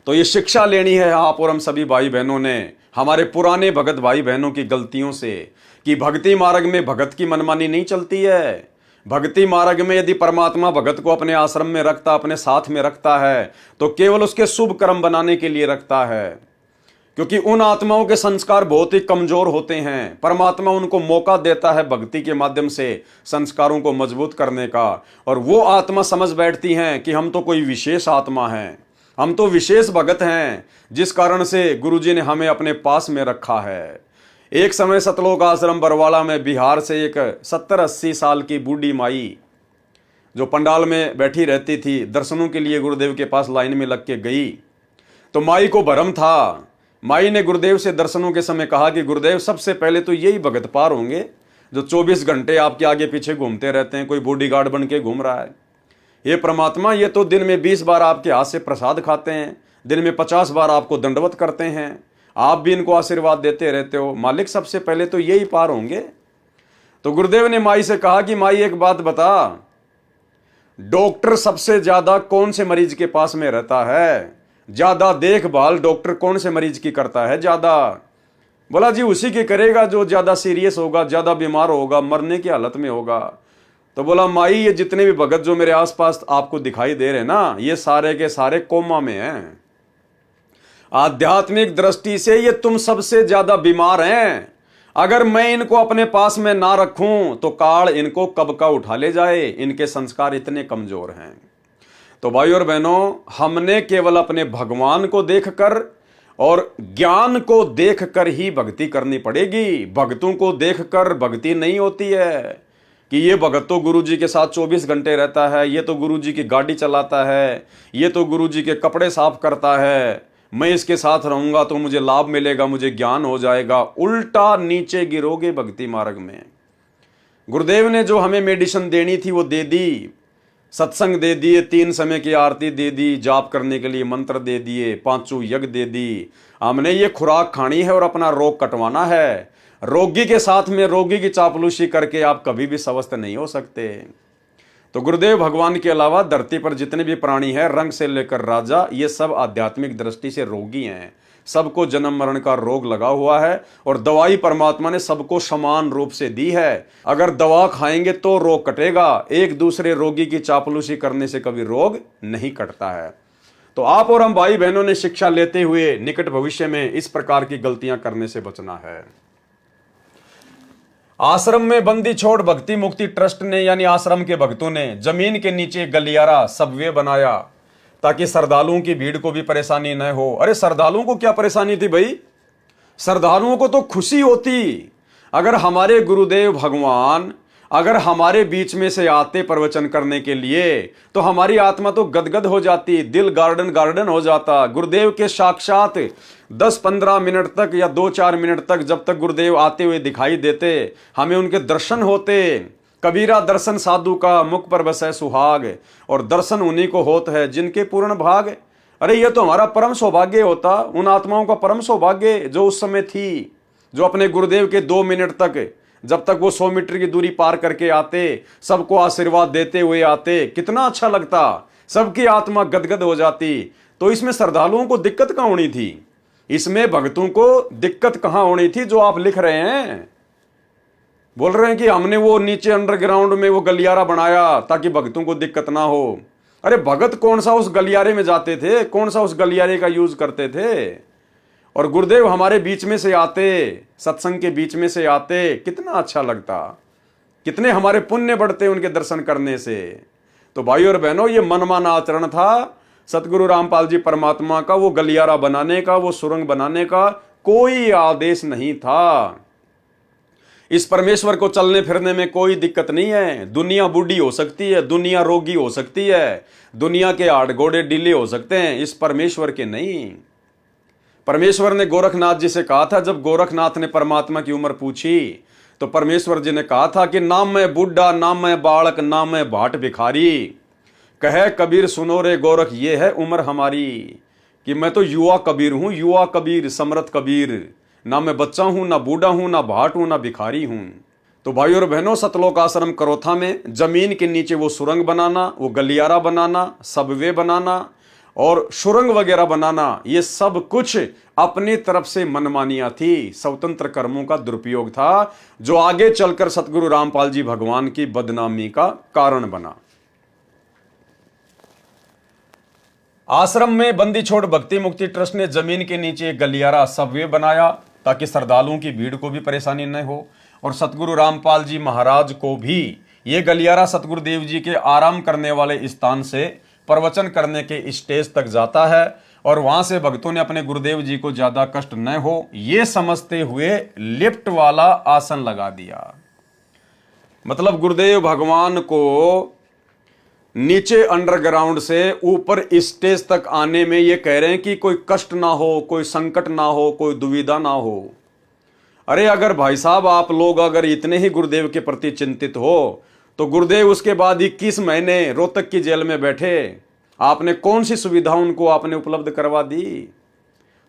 तो ये शिक्षा लेनी है आप और हम सभी भाई बहनों ने, हमारे पुराने भगत भाई बहनों की गलतियों से, कि भक्ति मार्ग में भगत की मनमानी नहीं चलती है। भक्ति मार्ग में यदि परमात्मा भगत को अपने आश्रम में रखता, अपने साथ में रखता है, तो केवल उसके शुभ कर्म बनाने के लिए रखता है। क्योंकि उन आत्माओं के संस्कार बहुत ही कमजोर होते हैं। परमात्मा उनको मौका देता है भक्ति के माध्यम से संस्कारों को मजबूत करने का। और वो आत्मा समझ बैठती हैं कि हम तो कोई विशेष आत्मा हैं, हम तो विशेष भगत हैं, जिस कारण से गुरुजी ने हमें अपने पास में रखा है। एक समय सतलोक आश्रम बरवाला में बिहार से एक 70-80 साल की बूढ़ी माई जो पंडाल में बैठी रहती थी, दर्शनों के लिए गुरुदेव के पास लाइन में लग के गई। तो माई को भरम था। माई ने गुरुदेव से दर्शनों के समय कहा कि गुरुदेव, सबसे पहले तो यही भगत पार होंगे जो 24 घंटे आपके आगे पीछे घूमते रहते हैं, कोई बॉडीगार्ड बन के घूम रहा है। ये परमात्मा, ये तो दिन में 20 बार आपके हाथ से प्रसाद खाते हैं, दिन में 50 बार आपको दंडवत करते हैं, आप भी इनको आशीर्वाद देते रहते हो। मालिक, सबसे पहले तो यही पार होंगे। तो गुरुदेव ने माई से कहा कि माई एक बात बता, डॉक्टर सबसे ज्यादा कौन से मरीज के पास में रहता है? ज्यादा देखभाल डॉक्टर कौन से मरीज की करता है ज्यादा? बोला जी उसी की करेगा जो ज्यादा सीरियस होगा, ज्यादा बीमार होगा, मरने की हालत में होगा। तो बोला माई ये जितने भी भगत जो मेरे आसपास आपको दिखाई दे रहे ना, ये सारे के सारे कोमा में हैं। आध्यात्मिक दृष्टि से ये तुम सबसे ज्यादा बीमार हैं। अगर मैं इनको अपने पास में ना रखूं तो काल इनको कब का उठा ले जाए, इनके संस्कार इतने कमजोर हैं। तो भाई और बहनों, हमने केवल अपने भगवान को देखकर और ज्ञान को देखकर ही भक्ति करनी पड़ेगी। भक्तों को देखकर भक्ति नहीं होती है कि ये भगत तो गुरु जी के साथ 24 घंटे रहता है, ये तो गुरु जी की गाड़ी चलाता है, ये तो गुरु जी के कपड़े साफ करता है, मैं इसके साथ रहूंगा तो मुझे लाभ मिलेगा, मुझे ज्ञान हो जाएगा। उल्टा नीचे गिरोगे भक्ति मार्ग में। गुरुदेव ने जो हमें मेडिसिन देनी थी वो दे दी, सत्संग दे दिए, 3 समय की आरती दे दी, जाप करने के लिए मंत्र दे दिए, 5 यज्ञ दे दी। हमने ये खुराक खानी है और अपना रोग कटवाना है। रोगी के साथ में रोगी की चापलूसी करके आप कभी भी स्वस्थ नहीं हो सकते। तो गुरुदेव भगवान के अलावा धरती पर जितने भी प्राणी हैं, रंग से लेकर राजा, ये सब आध्यात्मिक दृष्टि से रोगी हैं। सबको जन्म मरण का रोग लगा हुआ है और दवाई परमात्मा ने सबको समान रूप से दी है। अगर दवा खाएंगे तो रोग कटेगा, एक दूसरे रोगी की चापलूसी करने से कभी रोग नहीं कटता है। तो आप और हम भाई बहनों ने शिक्षा लेते हुए निकट भविष्य में इस प्रकार की गलतियां करने से बचना है। आश्रम में बंदी छोड़ भक्ति मुक्ति ट्रस्ट ने यानी आश्रम के भक्तों ने जमीन के नीचे गलियारा सबवे बनाया ताकि श्रद्धालुओं की भीड़ को भी परेशानी न हो। अरे श्रद्धालुओं को क्या परेशानी थी भाई? श्रद्धालुओं को तो खुशी होती अगर हमारे गुरुदेव भगवान अगर हमारे बीच में से आते प्रवचन करने के लिए, तो हमारी आत्मा तो गदगद हो जाती, दिल गार्डन गार्डन हो जाता। गुरुदेव के साक्षात 10-15 मिनट तक या 2-4 मिनट तक जब तक गुरुदेव आते हुए दिखाई देते, हमें उनके दर्शन होते। कबीरा दर्शन साधु का मुख पर बसे सुहाग, और दर्शन उन्हीं को होत है जिनके पूर्ण भाग। अरे ये तो हमारा परम सौभाग्य होता, उन आत्माओं का परम सौभाग्य जो उस समय थी, जो अपने गुरुदेव के 2 मिनट तक, जब तक वो 100 मीटर की दूरी पार करके आते, सबको आशीर्वाद देते हुए आते, कितना अच्छा लगता, सबकी आत्मा गदगद हो जाती। तो इसमें श्रद्धालुओं को दिक्कत कहां होनी थी? इसमें भक्तों को दिक्कत कहां होनी थी? जो आप लिख रहे हैं, बोल रहे हैं कि हमने वो नीचे अंडरग्राउंड में वो गलियारा बनाया ताकि भक्तों को दिक्कत ना हो। अरे भगत कौन सा उस गलियारे में जाते थे, कौन सा उस गलियारे का यूज करते थे? और गुरुदेव हमारे बीच में से आते, सत्संग के बीच में से आते, कितना अच्छा लगता, कितने हमारे पुण्य बढ़ते उनके दर्शन करने से। तो भाइयों और बहनों, ये मनमाना आचरण था सतगुरु रामपाल जी परमात्मा का। वो गलियारा बनाने का, वो सुरंग बनाने का कोई आदेश नहीं था। इस परमेश्वर को चलने फिरने में कोई दिक्कत नहीं है। दुनिया बूढ़ी हो सकती है, दुनिया रोगी हो सकती है, दुनिया के हाड़ घोड़े ढीले हो सकते हैं, इस परमेश्वर के नहीं। परमेश्वर ने गोरखनाथ जी से कहा था, जब गोरखनाथ ने परमात्मा की उम्र पूछी तो परमेश्वर जी ने कहा था कि ना मैं बूढ़ा, ना मैं बालक, ना मैं भाट भिखारी, कहे कबीर सुनो रे गोरख ये है उम्र हमारी, कि मैं तो युवा कबीर हूं, युवा कबीर समर्थ कबीर, ना मैं बच्चा हूं, ना बूढ़ा हूं, ना भाट हूं, ना भिखारी हूं। तो भाइयों और बहनों, सतलोक आश्रम करोथा में जमीन के नीचे वो सुरंग बनाना, वो गलियारा बनाना, सबवे बनाना और सुरंग वगैरह बनाना, ये सब कुछ अपनी तरफ से मनमानियां थी, स्वतंत्र कर्मों का दुरुपयोग था, जो आगे चलकर सतगुरु रामपाल जी भगवान की बदनामी का कारण बना। आश्रम में बंदी छोड़ भक्ति मुक्ति ट्रस्ट ने जमीन के नीचे एक गलियारा सबवे बनाया ताकि श्रद्धालुओं की भीड़ को भी परेशानी न हो, और सतगुरु रामपाल जी महाराज को भी ये गलियारा सतगुरुदेव जी के आराम करने वाले स्थान से प्रवचन करने के स्टेज तक जाता है, और वहां से भक्तों ने अपने गुरुदेव जी को ज्यादा कष्ट न हो ये समझते हुए लिफ्ट वाला आसन लगा दिया। मतलब गुरुदेव भगवान को नीचे अंडरग्राउंड से ऊपर स्टेज तक आने में ये कह रहे हैं कि कोई कष्ट ना हो, कोई संकट ना हो, कोई दुविधा ना हो। अरे अगर भाई साहब आप लोग अगर इतने ही गुरुदेव के प्रति चिंतित हो, तो गुरुदेव उसके बाद 21 महीने रोहतक की जेल में बैठे, आपने कौन सी सुविधा उनको आपने उपलब्ध करवा दी?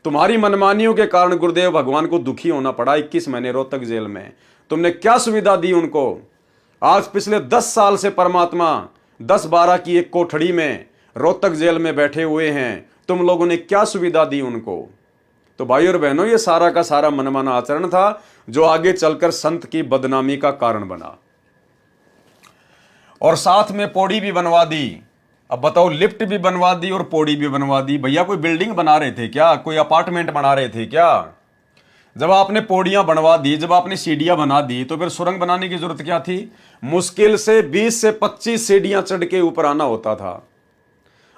तुम्हारी मनमानियों के कारण गुरुदेव भगवान को दुखी होना पड़ा 21 महीने रोहतक जेल में। तुमने क्या सुविधा दी उनको? आज पिछले 10 साल से परमात्मा 10-12 की एक कोठड़ी में रोहतक जेल में बैठे हुए हैं, तुम लोगों ने क्या सुविधा दी उनको? तो भाइयों और बहनों, ये सारा का सारा मनमाना आचरण था जो आगे चलकर संत की बदनामी का कारण बना। और साथ में पौड़ी भी बनवा दी। अब बताओ, लिफ्ट भी बनवा दी और पौड़ी भी बनवा दी। भैया कोई बिल्डिंग बना रहे थे क्या? कोई अपार्टमेंट बना रहे थे क्या? जब आपने पौड़ियां बनवा दी, जब आपने सीढ़ियां बना दी, तो फिर सुरंग बनाने की जरूरत क्या थी? मुश्किल से 20 से 25 सीढ़ियां चढ़ के ऊपर आना होता था।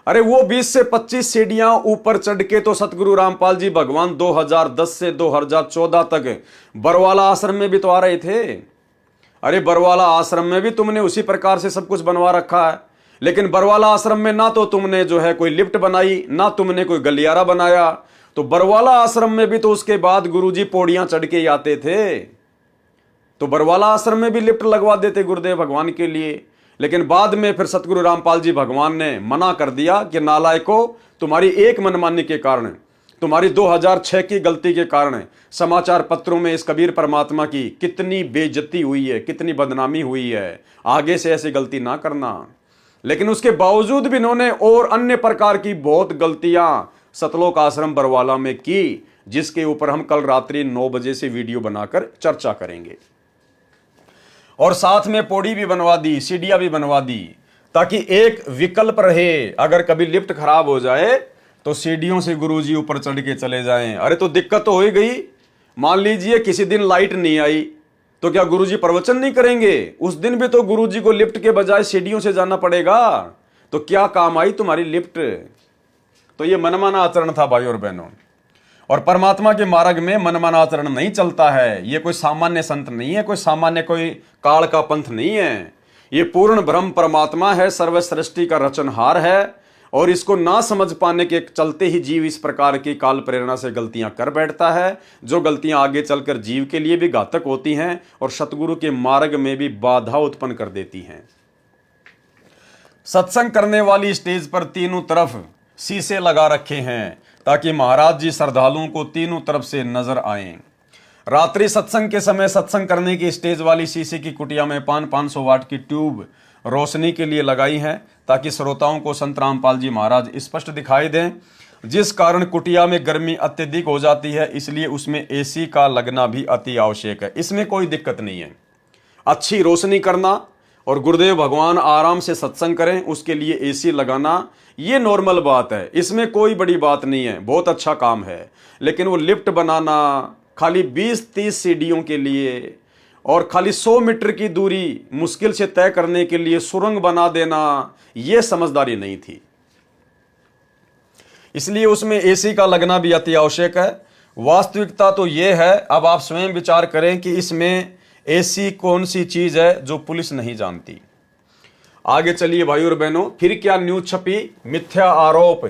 अरे वो 20 से 25 सीढ़ियां ऊपर चढ़ के तो सतगुरु रामपाल जी भगवान 2010 से 2014 तक बरवाला आश्रम में भी तो आ रहे थे। अरे बरवाला आश्रम में भी तुमने उसी प्रकार से सब कुछ बनवा रखा है, लेकिन बरवाला आश्रम में ना तो तुमने जो है कोई लिफ्ट बनाई, ना तुमने कोई गलियारा बनाया। तो बरवाला आश्रम में भी तो उसके बाद गुरुजी पौड़ियां चढ़ के आते थे, तो बरवाला आश्रम में भी लिफ्ट लगवा देते गुरुदेव भगवान के लिए। लेकिन बाद में फिर सतगुरु रामपाल जी भगवान ने मना कर दिया कि नालायको, तुम्हारी एक मनमानी के कारण, तुम्हारी 2006 की गलती के कारण समाचार पत्रों में इस कबीर परमात्मा की कितनी बेइज्जती हुई है, कितनी बदनामी हुई है, आगे से ऐसी गलती ना करना। लेकिन उसके बावजूद भी इन्होंने और अन्य प्रकार की बहुत गलतियां सतलोक आश्रम बरवाला में की, जिसके ऊपर हम कल रात्रि 9 बजे से वीडियो बनाकर चर्चा करेंगे। और साथ में पौड़ी भी बनवा दी, सीढ़ियां भी बनवा दी, ताकि एक विकल्प रहे। अगर कभी लिफ्ट खराब हो जाए तो सीढ़ियों से गुरुजी ऊपर चढ़ के चले जाएं। अरे तो दिक्कत तो हो ही गई। मान लीजिए किसी दिन लाइट नहीं आई, तो क्या गुरुजी प्रवचन नहीं करेंगे? उस दिन भी तो गुरुजी को लिफ्ट के बजाय सीढ़ियों से जाना पड़ेगा। तो क्या काम आई तुम्हारी लिफ्ट? तो ये मनमाना आचरण था भाई और बहनों। और परमात्मा के मार्ग में मनमाना आचरण नहीं चलता है। ये कोई सामान्य संत नहीं है, कोई सामान्य कोई काल का पंथ नहीं है। ये पूर्ण ब्रह्म परमात्मा है, सर्व सृष्टि का रचनहार है। और इसको ना समझ पाने के चलते ही जीव इस प्रकार की काल प्रेरणा से गलतियां कर बैठता है, जो गलतियां आगे चलकर जीव के लिए भी घातक होती हैं और सतगुरु के मार्ग में भी बाधा उत्पन्न कर देती हैं। सत्संग करने वाली स्टेज पर तीनों तरफ शीशे लगा रखे हैं, ताकि महाराज जी श्रद्धालुओं को तीनों तरफ से नजर आए। रात्रि सत्संग के समय सत्संग करने की स्टेज वाली शीशे की कुटिया में 500 वाट की ट्यूब रोशनी के लिए लगाई है, ताकि श्रोताओं को संत रामपाल जी महाराज स्पष्ट दिखाई दें। जिस कारण कुटिया में गर्मी अत्यधिक हो जाती है, इसलिए उसमें एसी का लगना भी अति आवश्यक है। इसमें कोई दिक्कत नहीं है। अच्छी रोशनी करना और गुरुदेव भगवान आराम से सत्संग करें, उसके लिए एसी लगाना, ये नॉर्मल बात है। इसमें कोई बड़ी बात नहीं है, बहुत अच्छा काम है। लेकिन वो लिफ्ट बनाना खाली 20-30 सीढ़ियों के लिए और खाली 100 मीटर की दूरी मुश्किल से तय करने के लिए सुरंग बना देना, यह समझदारी नहीं थी। इसलिए उसमें एसी का लगना भी अति आवश्यक है। वास्तविकता तो यह है, अब आप स्वयं विचार करें कि इसमें एसी कौन सी चीज है जो पुलिस नहीं जानती। आगे चलिए भाई और बहनों, फिर क्या न्यूज छपी? मिथ्या आरोप,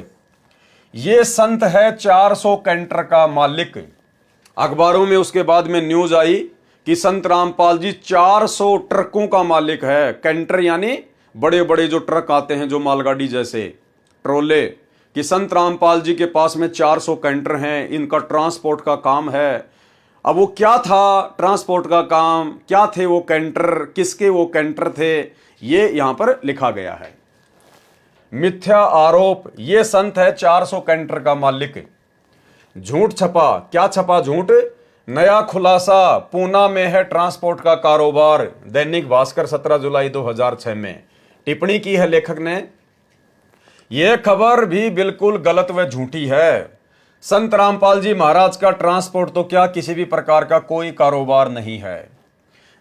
ये संत है 400 कैंटर का मालिक। अखबारों में उसके बाद में न्यूज आई कि संत रामपाल जी 400 ट्रकों का मालिक है। कैंटर यानी बड़े बड़े जो ट्रक आते हैं, जो मालगाड़ी जैसे ट्रोले, कि संत रामपाल जी के पास में 400 कैंटर हैं, इनका ट्रांसपोर्ट का काम है। अब वो क्या था ट्रांसपोर्ट का काम, क्या थे वो कैंटर, किसके वो कैंटर थे, ये यहां पर लिखा गया है। मिथ्या आरोप, ये संत है 400 कैंटर का मालिक। झूठ छपा, क्या छपा झूठ? नया खुलासा, पूना में है ट्रांसपोर्ट का कारोबार। दैनिक भास्कर 17 जुलाई 2006 में टिप्पणी की है लेखक ने। यह खबर भी बिल्कुल गलत व झूठी है। संत रामपाल जी महाराज का ट्रांसपोर्ट तो क्या किसी भी प्रकार का कोई कारोबार नहीं है,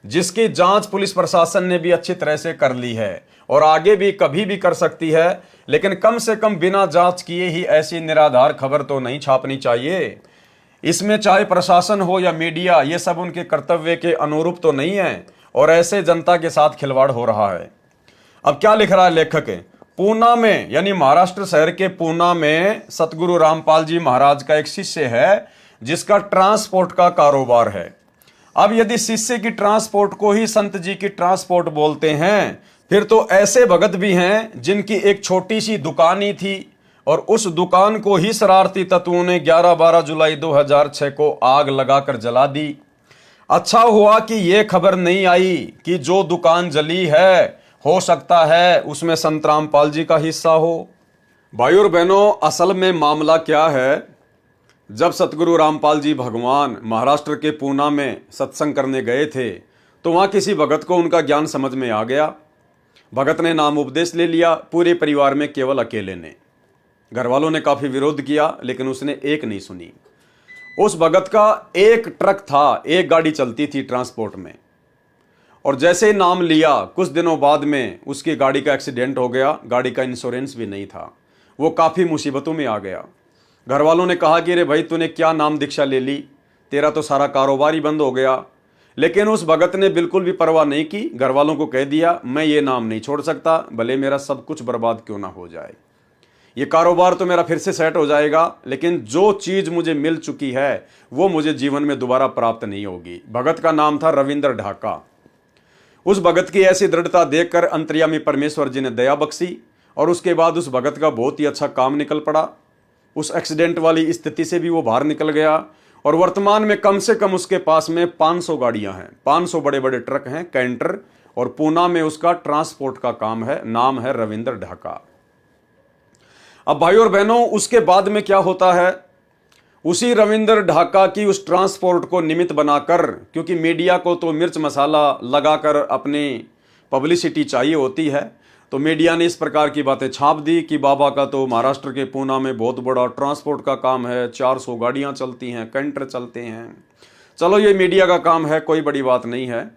जिसकी जांच पुलिस प्रशासन ने भी अच्छी तरह से कर ली है और आगे भी कभी भी कर सकती है। लेकिन कम से कम बिना जांच किए ही ऐसी निराधार खबर तो नहीं छापनी चाहिए। इसमें चाहे प्रशासन हो या मीडिया, ये सब उनके कर्तव्य के अनुरूप तो नहीं है और ऐसे जनता के साथ खिलवाड़ हो रहा है। अब क्या लिख रहा है लेखक? पूना में, यानी महाराष्ट्र शहर के पूना में सतगुरु रामपाल जी महाराज का एक शिष्य है, जिसका ट्रांसपोर्ट का कारोबार है। अब यदि शिष्य की ट्रांसपोर्ट को ही संत जी की ट्रांसपोर्ट बोलते हैं, फिर तो ऐसे भगत भी हैं जिनकी एक छोटी सी दुकान ही थी और उस दुकान को ही शरारती तत्वों ने 11-12 जुलाई 2006 को आग लगाकर जला दी। अच्छा हुआ कि यह खबर नहीं आई कि जो दुकान जली है, हो सकता है उसमें संत रामपाल जी का हिस्सा हो। भाई और बहनों, असल में मामला क्या है? जब सतगुरु रामपाल जी भगवान महाराष्ट्र के पूना में सत्संग करने गए थे, तो वहां किसी भगत को उनका ज्ञान समझ में आ गया भगत ने नाम उपदेश ले लिया, पूरे परिवार में केवल अकेले ने। घर वालों ने काफी विरोध किया, लेकिन उसने एक नहीं सुनी। उस भगत का एक ट्रक था, एक गाड़ी चलती थी ट्रांसपोर्ट में, और जैसे ही नाम लिया कुछ दिनों बाद में उसकी गाड़ी का एक्सीडेंट हो गया। गाड़ी का इंश्योरेंस भी नहीं था, वो काफ़ी मुसीबतों में आ गया। घर वालों ने कहा कि अरे भाई तूने क्या नाम दीक्षा ले ली, तेरा तो सारा कारोबार ही बंद हो गया। लेकिन उस भगत ने बिल्कुल भी परवाह नहीं की। घर वालों को कह दिया मैं ये नाम नहीं छोड़ सकता, भले मेरा सब कुछ बर्बाद क्यों ना हो जाए। ये कारोबार तो मेरा फिर से सेट हो जाएगा, लेकिन जो चीज मुझे मिल चुकी है वो मुझे जीवन में दोबारा प्राप्त नहीं होगी। भगत का नाम था रविंद्र ढाका। उस भगत की ऐसी दृढ़ता देखकर अंतर्यामी परमेश्वर जी ने दया बख्शी, और उसके बाद उस भगत का बहुत ही अच्छा काम निकल पड़ा। उस एक्सीडेंट वाली स्थिति से भी वो बाहर निकल गया, और वर्तमान में कम से कम उसके पास में 500 गाड़ियां हैं, 500 बड़े बड़े ट्रक हैं, कैंटर, और पूना में उसका ट्रांसपोर्ट का काम है। नाम है रविंद्र ढाका। अब भाई और बहनों, उसके बाद में क्या होता है, उसी रविंद्र ढाका की उस ट्रांसपोर्ट को निमित्त बनाकर, क्योंकि मीडिया को तो मिर्च मसाला लगाकर अपनी पब्लिसिटी चाहिए होती है, तो मीडिया ने इस प्रकार की बातें छाप दी कि बाबा का तो महाराष्ट्र के पूना में बहुत बड़ा ट्रांसपोर्ट का काम है, 400 गाड़ियां चलती हैं, कैंटर चलते हैं। चलो ये मीडिया का काम है, कोई बड़ी बात नहीं है।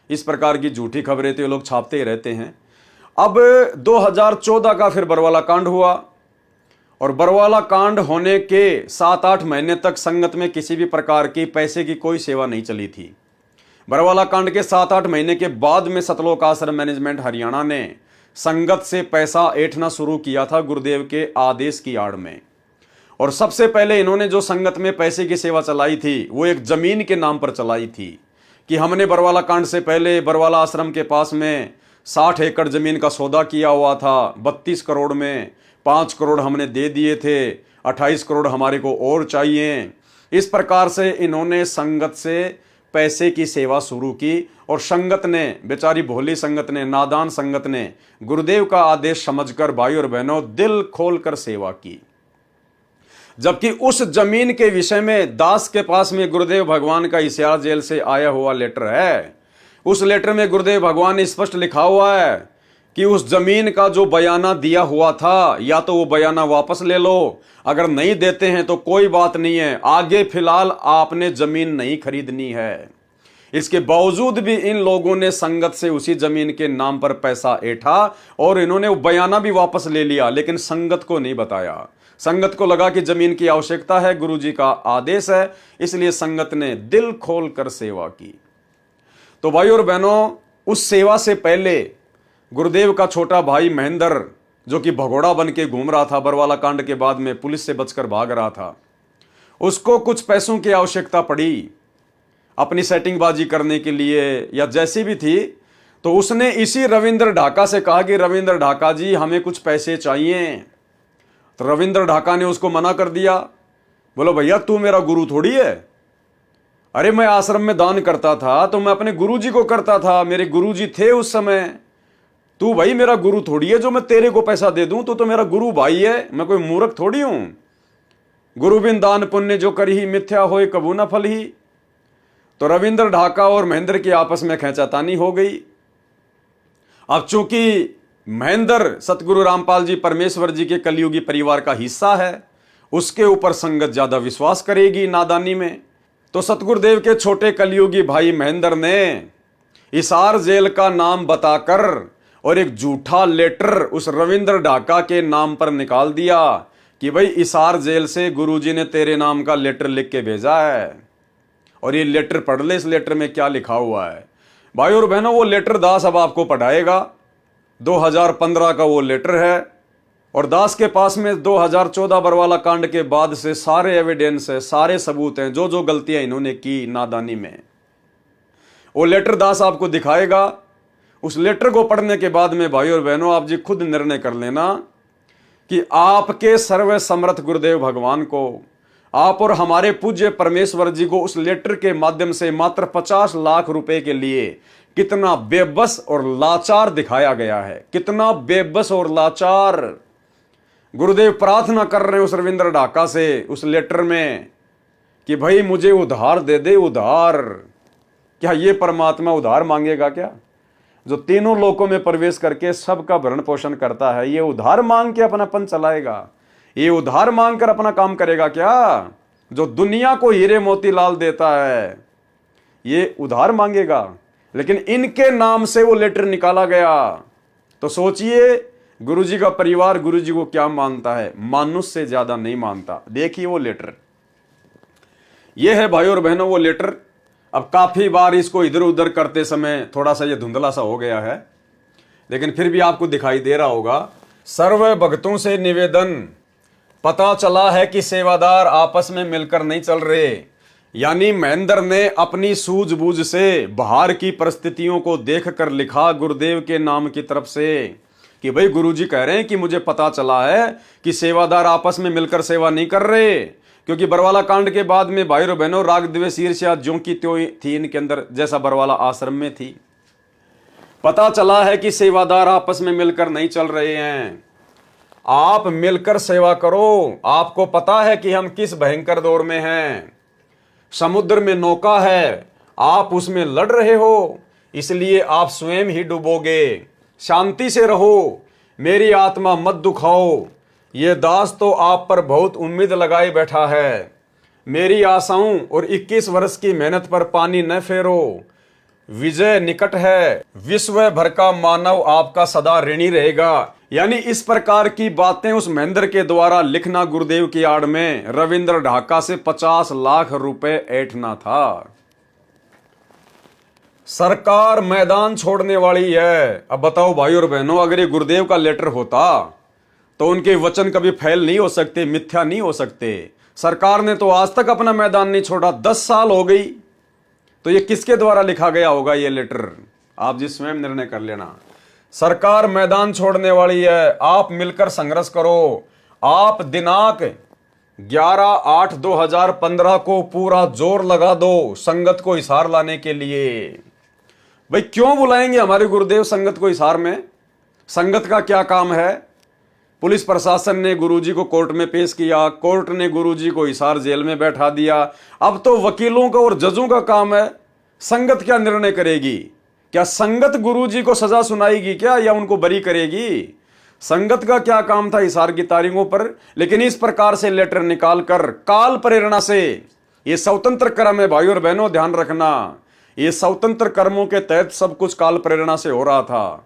इस प्रकार की झूठी खबरें तो ये लोग छापते ही रहते हैं। अब 2014 का फिर बरवाला कांड हुआ, और बरवाला कांड होने के 7-8 महीने तक संगत में किसी भी प्रकार की पैसे की कोई सेवा नहीं चली थी। बरवाला कांड के 7-8 महीने के बाद में सतलोक आश्रम मैनेजमेंट हरियाणा ने संगत से पैसा ऐंठना शुरू किया था गुरुदेव के आदेश की आड़ में। और सबसे पहले इन्होंने जो संगत में पैसे की सेवा चलाई थी वो एक जमीन के नाम पर चलाई थी, कि हमने बरवाला कांड से पहले बरवाला आश्रम के पास में 60 एकड़ जमीन का सौदा किया हुआ था। 32 करोड़ में 5 करोड़ हमने दे दिए थे, 28 करोड़ हमारे को और चाहिए। इस प्रकार से इन्होंने संगत से पैसे की सेवा शुरू की, और संगत ने, बेचारी भोली संगत ने, नादान संगत ने गुरुदेव का आदेश समझकर भाई और बहनों दिल खोलकर सेवा की। जबकि उस जमीन के विषय में दास के पास में गुरुदेव भगवान का हिसार जेल से आया हुआ लेटर है। उस लेटर में गुरुदेव भगवान ने स्पष्ट लिखा हुआ है कि उस जमीन का जो बयाना दिया हुआ था, या तो वो बयाना वापस ले लो, अगर नहीं देते हैं तो कोई बात नहीं है, आगे फिलहाल आपने जमीन नहीं खरीदनी है। इसके बावजूद भी इन लोगों ने संगत से उसी जमीन के नाम पर पैसा ऐंठा, और इन्होंने वो बयाना भी वापस ले लिया, लेकिन संगत को नहीं बताया। संगत को लगा कि जमीन की आवश्यकता है, गुरुजी का आदेश है, इसलिए संगत ने दिल खोलकर सेवा की। तो भाई और बहनों, उस सेवा से पहले गुरुदेव का छोटा भाई महेंद्र, जो कि भगोड़ा बन के घूम रहा था, बरवाला कांड के बाद में पुलिस से बचकर भाग रहा था, उसको कुछ पैसों की आवश्यकता पड़ी अपनी सेटिंगबाजी करने के लिए या जैसी भी थी। तो उसने इसी रविंद्र ढाका से कहा कि रविंद्र ढाका जी हमें कुछ पैसे चाहिए। तो रविंद्र ढाका ने उसको मना कर दिया। बोलो भैया तू मेरा गुरु थोड़ी है, अरे मैं आश्रम में दान करता था तो मैं अपने गुरुजी को करता था, मेरे गुरुजी थे उस समय। तू भाई मेरा गुरु थोड़ी है जो मैं तेरे को पैसा दे दूं, तू तो मेरा गुरु भाई है, मैं कोई मूर्ख थोड़ी हूं। गुरु बिन दान पुण्य जो करी ही मिथ्या होए कबू न फल ही। तो रविंद्र ढाका और महेंद्र की आपस में खींचातानी हो गई। अब चूंकि महेंद्र सतगुरु रामपाल जी परमेश्वर जी के कलयुगी परिवार का हिस्सा है, उसके ऊपर संगत ज्यादा विश्वास करेगी नादानी में। तो सतगुरुदेव के छोटे कलयुगी भाई महेंद्र ने हिसार जेल का नाम बताकर और एक झूठा लेटर उस रविंद्र ढाका के नाम पर निकाल दिया कि भाई हिसार जेल से गुरुजी ने तेरे नाम का लेटर लिख के भेजा है, और ये लेटर पढ़ ले, इस लेटर में क्या लिखा हुआ है। भाई और बहनों, वो लेटर दास अब आपको पढ़ाएगा। 2015 का वो लेटर है, और दास के पास में 2014 बरवाला कांड के बाद से सारे एविडेंस है, सारे सबूत हैं, जो जो गलतियां इन्होंने की नादानी में, वो लेटर दास आपको दिखाएगा। उस लेटर को पढ़ने के बाद में भाई और बहनों आप जी खुद निर्णय कर लेना कि आपके सर्व समर्थ गुरुदेव भगवान को, आप और हमारे पूज्य परमेश्वर जी को उस लेटर के माध्यम से मात्र 50 लाख रुपए के लिए कितना बेबस और लाचार दिखाया गया है। कितना बेबस और लाचार। गुरुदेव प्रार्थना कर रहे हैं उस रविंद्र ढाका से उस लेटर में कि भाई मुझे उधार दे दे, उधार। क्या ये परमात्मा उधार मांगेगा क्या? जो तीनों लोकों में प्रवेश करके सबका भरण पोषण करता है, ये उधार मांग के अपनापन चलाएगा? ये उधार मांग कर अपना काम करेगा क्या? जो दुनिया को हीरे मोती लाल देता है ये उधार मांगेगा? लेकिन इनके नाम से वो लेटर निकाला गया। तो सोचिए गुरुजी का परिवार गुरुजी को क्या मानता है? मानुष से ज्यादा नहीं मानता। देखिए वो लेटर, ये है भाई और बहनों वो लेटर। अब काफी बार इसको इधर उधर करते समय थोड़ा सा ये धुंधला सा हो गया है, लेकिन फिर भी आपको दिखाई दे रहा होगा। सर्व भक्तों से निवेदन, पता चला है कि सेवादार आपस में मिलकर नहीं चल रहे। यानी महेंद्र ने अपनी सूझबूझ से बाहर की परिस्थितियों को देखकर लिखा गुरुदेव के नाम की तरफ से कि भाई गुरुजी कह रहे हैं कि मुझे पता चला है कि सेवादार आपस में मिलकर सेवा नहीं कर रहे, क्योंकि बरवाला कांड के बाद में भाई और बहनों राग द्वेष ईर्ष्या ज्यों की त्यों थी इनके अंदर, जैसा बरवाला आश्रम में थी। पता चला है कि सेवादार आपस में मिलकर नहीं चल रहे हैं। आप मिलकर सेवा करो। आपको पता है कि हम किस भयंकर दौर में हैं। समुद्र में नौका है, आप उसमें लड़ रहे हो, इसलिए आप स्वयं ही डूबोगे। शांति से रहो, मेरी आत्मा मत दुखाओ। ये दास तो आप पर बहुत उम्मीद लगाए बैठा है। मेरी आशाओं और 21 वर्ष की मेहनत पर पानी न फेरो। विजय निकट है। विश्व भर का मानव आपका सदा ऋणी रहेगा। यानी इस प्रकार की बातें उस महेंद्र के द्वारा लिखना गुरुदेव की आड़ में रविंद्र ढाका से 50 लाख रुपए ऐंठना था। सरकार मैदान छोड़ने वाली है। अब बताओ भाई और बहनों, अगर ये गुरुदेव का लेटर होता तो उनके वचन कभी फैल नहीं हो सकते, मिथ्या नहीं हो सकते। सरकार ने तो आज तक अपना मैदान नहीं छोड़ा, 10 साल हो गई। तो ये किसके द्वारा लिखा गया होगा ये लेटर? आप जी स्वयं निर्णय कर लेना। सरकार मैदान छोड़ने वाली है, आप मिलकर संघर्ष करो। आप दिनांक 11/8/2015 को पूरा जोर लगा दो संगत को हिसार लाने के लिए। भाई क्यों बुलाएंगे हमारे गुरुदेव संगत को हिसार में? संगत का क्या काम है? पुलिस प्रशासन ने गुरुजी को कोर्ट में पेश किया, कोर्ट ने गुरुजी को हिसार जेल में बैठा दिया। अब तो वकीलों का और जजों का काम है। संगत क्या निर्णय करेगी? क्या संगत गुरुजी को सजा सुनाएगी क्या, या उनको बरी करेगी? संगत का क्या काम था हिसार की तारीखों पर? लेकिन इस प्रकार से लेटर निकालकर काल प्रेरणा से, ये स्वतंत्र कर्म है भाई और बहनों, ध्यान रखना। ये स्वतंत्र कर्मों के तहत सब कुछ काल प्रेरणा से हो रहा था।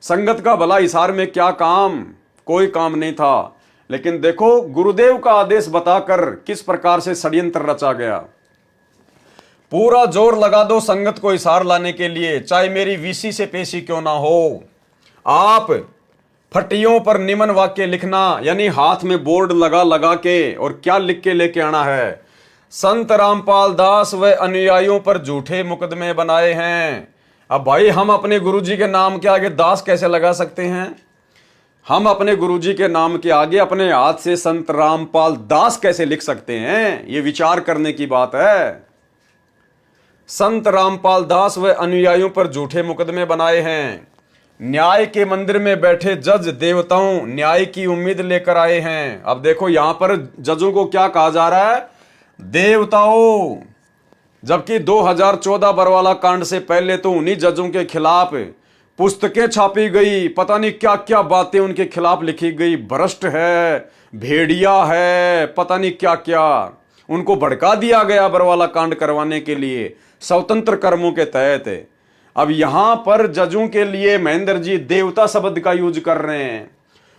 संगत का भला हिसार में क्या काम? कोई काम नहीं था। लेकिन देखो गुरुदेव का आदेश बताकर किस प्रकार से षड्यंत्र रचा गया। पूरा जोर लगा दो संगत को हिसार लाने के लिए, चाहे मेरी वीसी से पेशी क्यों ना हो। आप फटियों पर निमन वाक्य लिखना, यानी हाथ में बोर्ड लगा लगा के, और क्या लिख के लेके आना है? संत रामपाल दास व अनुयायियों पर झूठे मुकदमे बनाए हैं। अब भाई हम अपने गुरुजी के नाम के आगे दास कैसे लगा सकते हैं? हम अपने गुरुजी के नाम के आगे अपने हाथ से संत रामपाल दास कैसे लिख सकते हैं? ये विचार करने की बात है। संत रामपाल दास व अनुयायियों पर झूठे मुकदमे बनाए हैं। न्याय के मंदिर में बैठे जज देवताओं न्याय की उम्मीद लेकर आए हैं। अब देखो यहां पर जजों को क्या कहा जा रहा है? देवताओं। जबकि 2014 बरवाला कांड से पहले तो उन्हीं जजों के खिलाफ पुस्तकें छापी गई, पता नहीं क्या क्या बातें उनके खिलाफ लिखी गई। भ्रष्ट है, भेड़िया है, पता नहीं क्या क्या उनको भड़का दिया गया बरवाला कांड करवाने के लिए स्वतंत्र कर्मों के तहत। अब यहां पर जजों के लिए महेंद्र जी देवता शब्द का यूज कर रहे हैं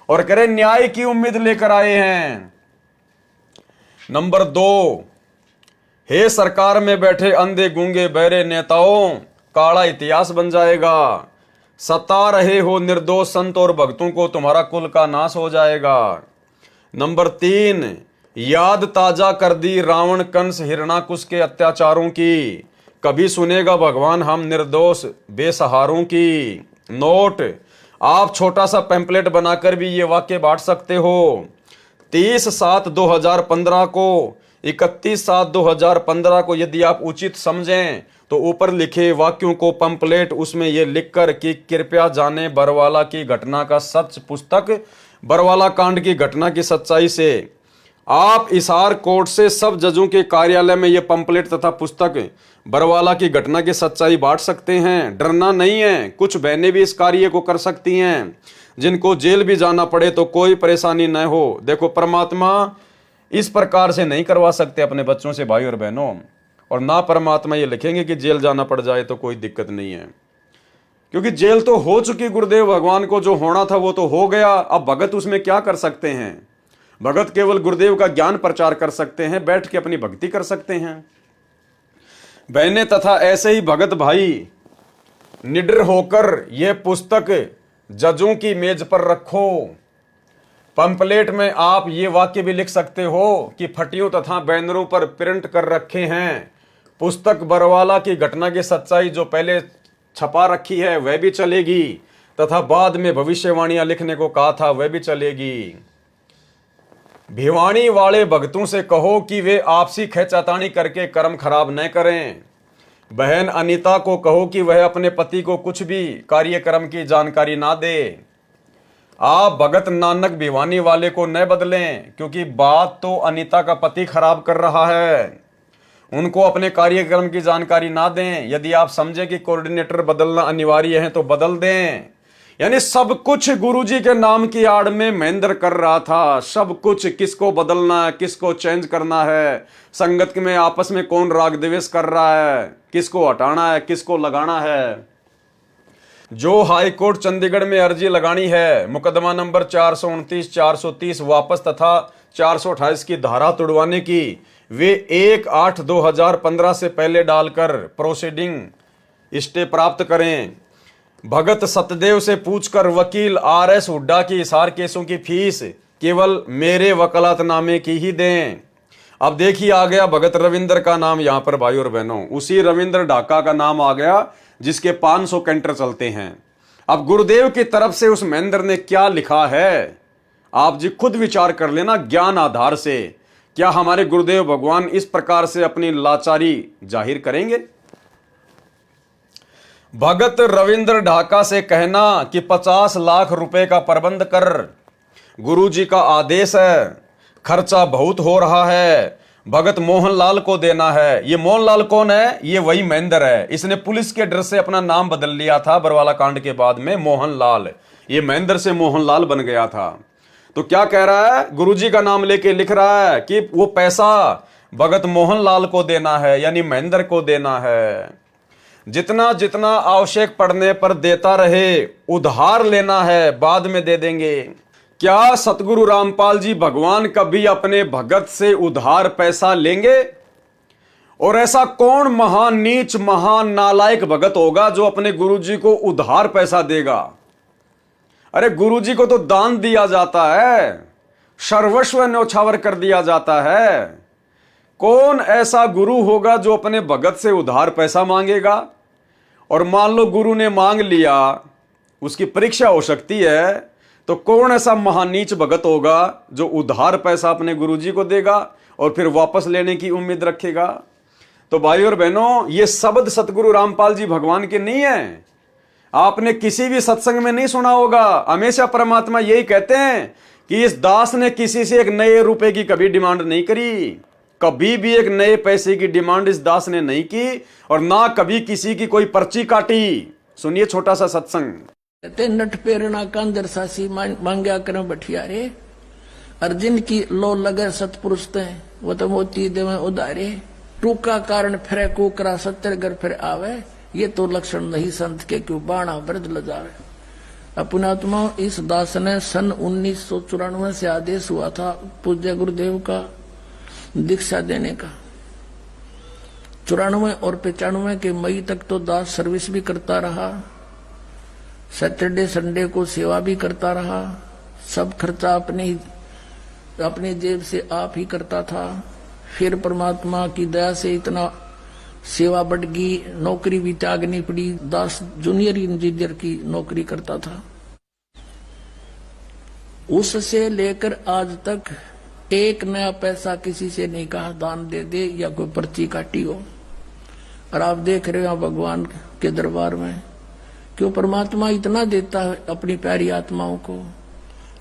और कह रहे न्याय की उम्मीद लेकर आए हैं। नंबर 2, हे सरकार में बैठे अंधे गूंगे बहरे नेताओं, काला इतिहास बन जाएगा। सता रहे हो निर्दोष संत और भक्तों को, तुम्हारा कुल का नाश हो जाएगा। नंबर 3, याद ताजा कर दी रावण कंस हिरणाकुश के अत्याचारों की। कभी सुनेगा भगवान हम निर्दोष बेसहारों की। नोट, आप छोटा सा पैम्पलेट बनाकर भी ये वाक्य बांट सकते हो। 30/7/2015 को, 31/7/2015 को यदि आप उचित समझें तो ऊपर लिखे वाक्यों को पंपलेट उसमें यह लिखकर कि कृपया जाने बरवाला की घटना का सच पुस्तक, बरवाला कांड की घटना की सच्चाई से। आप हिसार कोर्ट से सब जजों के कार्यालय में यह पंपलेट तथा पुस्तक बरवाला की घटना की सच्चाई बांट सकते हैं। डरना नहीं है, कुछ बहनें भी इस कार्य को कर सकती हैं, जिनको जेल भी जाना पड़े तो कोई परेशानी न हो। देखो, परमात्मा इस प्रकार से नहीं करवा सकते अपने बच्चों से भाई और बहनों, और ना परमात्मा ये लिखेंगे कि जेल जाना पड़ जाए तो कोई दिक्कत नहीं है, क्योंकि जेल तो हो चुकी। गुरुदेव भगवान को जो होना था वो तो हो गया। अब भगत उसमें क्या कर सकते हैं? भगत केवल गुरुदेव का ज्ञान प्रचार कर सकते हैं, बैठ के अपनी भक्ति कर सकते हैं। बहनें तथा ऐसे ही भगत भाई, निडर होकर यह पुस्तक जजों की मेज पर रखो। पंपलेट में आप ये वाक्य भी लिख सकते हो कि फटियों तथा बैनरों पर प्रिंट कर रखे हैं। पुस्तक बरवाला की घटना की सच्चाई जो पहले छपा रखी है वह भी चलेगी, तथा बाद में भविष्यवाणियां लिखने को कहा था वह भी चलेगी। भिवानी वाले भक्तों से कहो कि वे आपसी खींचातानी करके कर्म खराब न करें। बहन अनीता को कहो कि वह अपने पति को कुछ भी कार्यक्रम की जानकारी ना दे। आप भगत नानक भिवानी वाले को न बदलें, क्योंकि बात तो अनीता का पति खराब कर रहा है। उनको अपने कार्यक्रम की जानकारी ना दें। यदि आप समझें कि कोऑर्डिनेटर बदलना अनिवार्य है तो बदल दें। यानी सब कुछ गुरुजी के नाम की आड़ में महेंद्र कर रहा था। सब कुछ, किसको बदलना है, किसको चेंज करना है, संगत में आपस में कौन राग द्वेष कर रहा है, किसको हटाना है, किसको लगाना है। जो हाई कोर्ट चंडीगढ़ में अर्जी लगानी है मुकदमा नंबर 429, 430 वापस तथा 428 की धारा तुड़वाने की, वे 1/8/2015 से पहले डालकर प्रोसीडिंग स्टे प्राप्त करें। भगत सतदेव से पूछकर वकील RS हुड्डा की हिसार केसों की फीस केवल मेरे वकालतनामे की ही दें। अब देखिए, आ गया भगत रविंद्र का नाम यहां पर भाई और बहनों। उसी रविंद्र ढाका का नाम आ गया जिसके 500 कैंटर चलते हैं। अब गुरुदेव की तरफ से उस महेंद्र ने क्या लिखा है, आप जी खुद विचार कर लेना ज्ञान आधार से। क्या हमारे गुरुदेव भगवान इस प्रकार से अपनी लाचारी जाहिर करेंगे? भगत रविंद्र ढाका से कहना कि 50 लाख रुपए का प्रबंध कर, गुरुजी का आदेश है, खर्चा बहुत हो रहा है, भगत मोहनलाल को देना है। ये मोहनलाल कौन है? ये वही महेंद्र है। इसने पुलिस के डर से अपना नाम बदल लिया था बरवाला कांड के बाद में, मोहनलाल। ये महेंद्र से मोहनलाल बन गया था। तो क्या कह रहा है? गुरुजी का नाम लेके लिख रहा है कि वो पैसा भगत मोहनलाल को देना है, यानी महेंद्र को देना है। जितना जितना आवश्यक पड़ने पर देता रहे, उधार लेना है, बाद में दे देंगे। क्या सतगुरु रामपाल जी भगवान कभी अपने भगत से उधार पैसा लेंगे? और ऐसा कौन महान नीच, महान नालायक भगत होगा जो अपने गुरुजी को उधार पैसा देगा? अरे गुरुजी को तो दान दिया जाता है, सर्वस्व न्यौछावर कर दिया जाता है। कौन ऐसा गुरु होगा जो अपने भगत से उधार पैसा मांगेगा? और मान लो गुरु ने मांग लिया, उसकी परीक्षा हो सकती है, तो कौन ऐसा महानीच भगत होगा जो उधार पैसा अपने गुरुजी को देगा और फिर वापस लेने की उम्मीद रखेगा? तो भाई और बहनों, ये शब्द सतगुरु रामपाल जी भगवान के नहीं है। आपने किसी भी सत्संग में नहीं सुना होगा। हमेशा परमात्मा यही कहते हैं कि इस दास ने किसी से एक नए रुपए की कभी डिमांड नहीं करी। कभी भी एक नए पैसे की डिमांड इस दास ने नहीं की, और ना कभी किसी की कोई पर्ची काटी। सुनिए छोटा सा सत्संग। कहते नट पेरना कांदर सासी मांग्या कर बठियारे, अर्जुन की लो लगे सतपुरुष ते वो तो मोती देवे उदारे, टूका कारण फिरे कुकरा सत्तर घर फिर आवे, ये तो लक्षण नहीं संत के क्यों बाणा वृद्ध लजावे। अपनात्मा इस दास ने सन 1994 से आदेश हुआ था पूज्य गुरुदेव का दीक्षा देने का। 94 और 95 के मई तक तो दास सर्विस भी करता रहा, सैटरडे संडे को सेवा भी करता रहा। सब खर्चा अपने जेब से आप ही करता था। फिर परमात्मा की दया से इतना सेवा बढ़ गई, नौकरी भी त्यागनी पड़ी। दास जूनियर इंजीनियर की नौकरी करता था। उससे लेकर आज तक एक नया पैसा किसी से नहीं कहा दान दे दे या कोई पर्ची काटी हो। और आप देख रहे हो भगवान के दरबार में क्यों परमात्मा इतना देता है अपनी प्यारी आत्माओं को,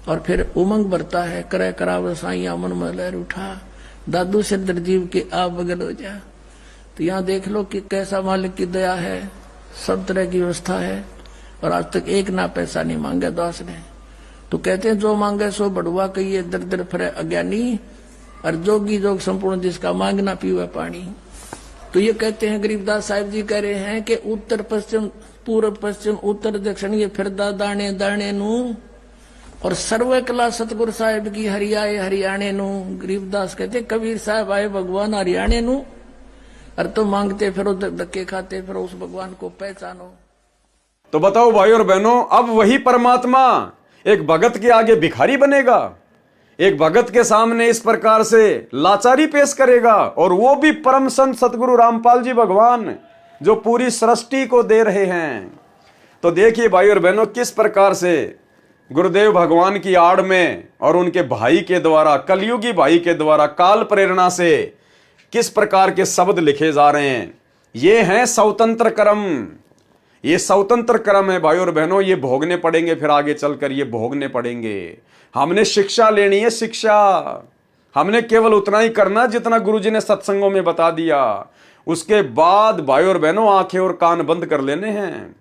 और फिर उमंग भरता है, करे कराव साइया मन में लहर उठा, दादू से दरजीव के आप बगल हो जा। तो यहाँ देख लो कि कैसा मालिक की दया है, सब तरह की व्यवस्था है, और आज तक एक ना पैसा नहीं मांगा दास ने। तो कहते हैं जो मांगे सो बढ़ुआ कहिए, दर दर फिरे अज्ञानी, और जोगी जोग संपूर्ण जिसका मांगना पीवे पानी। तो ये कहते हैं गरीबदास साहिब जी कह रहे हैं कि उत्तर पश्चिम पूर्व पश्चिम उत्तर दक्षिण ये फिरदा दाने दाने नू, और सर्व कला सतगुरु साहिब की हरियाए हरियाणे नू। गरीबदास कहते कबीर साहब आए भगवान हरियाणे नू, और तो मांगते फिरो धक्के खाते फिरो उस भगवान को पहचानो। तो बताओ भाई और बहनों, अब वही परमात्मा एक भगत के आगे भिखारी बनेगा, एक भगत के सामने इस प्रकार से लाचारी पेश करेगा, और वो भी परम संत सतगुरु रामपाल जी भगवान जो पूरी सृष्टि को दे रहे हैं। तो देखिए भाई और बहनों, किस प्रकार से गुरुदेव भगवान की आड़ में और उनके भाई के द्वारा, कलयुगी भाई के द्वारा, काल प्रेरणा से किस प्रकार के शब्द लिखे जा रहे हैं। ये हैं स्वतंत्र कर्म, ये स्वतंत्र कर्म है भाई और बहनों, ये भोगने पड़ेंगे, फिर आगे चलकर ये भोगने पड़ेंगे। हमने शिक्षा लेनी है, शिक्षा हमने केवल उतना ही करना जितना गुरुजी ने सत्संगों में बता दिया। उसके बाद भाई और बहनों आंखें और कान बंद कर लेने हैं,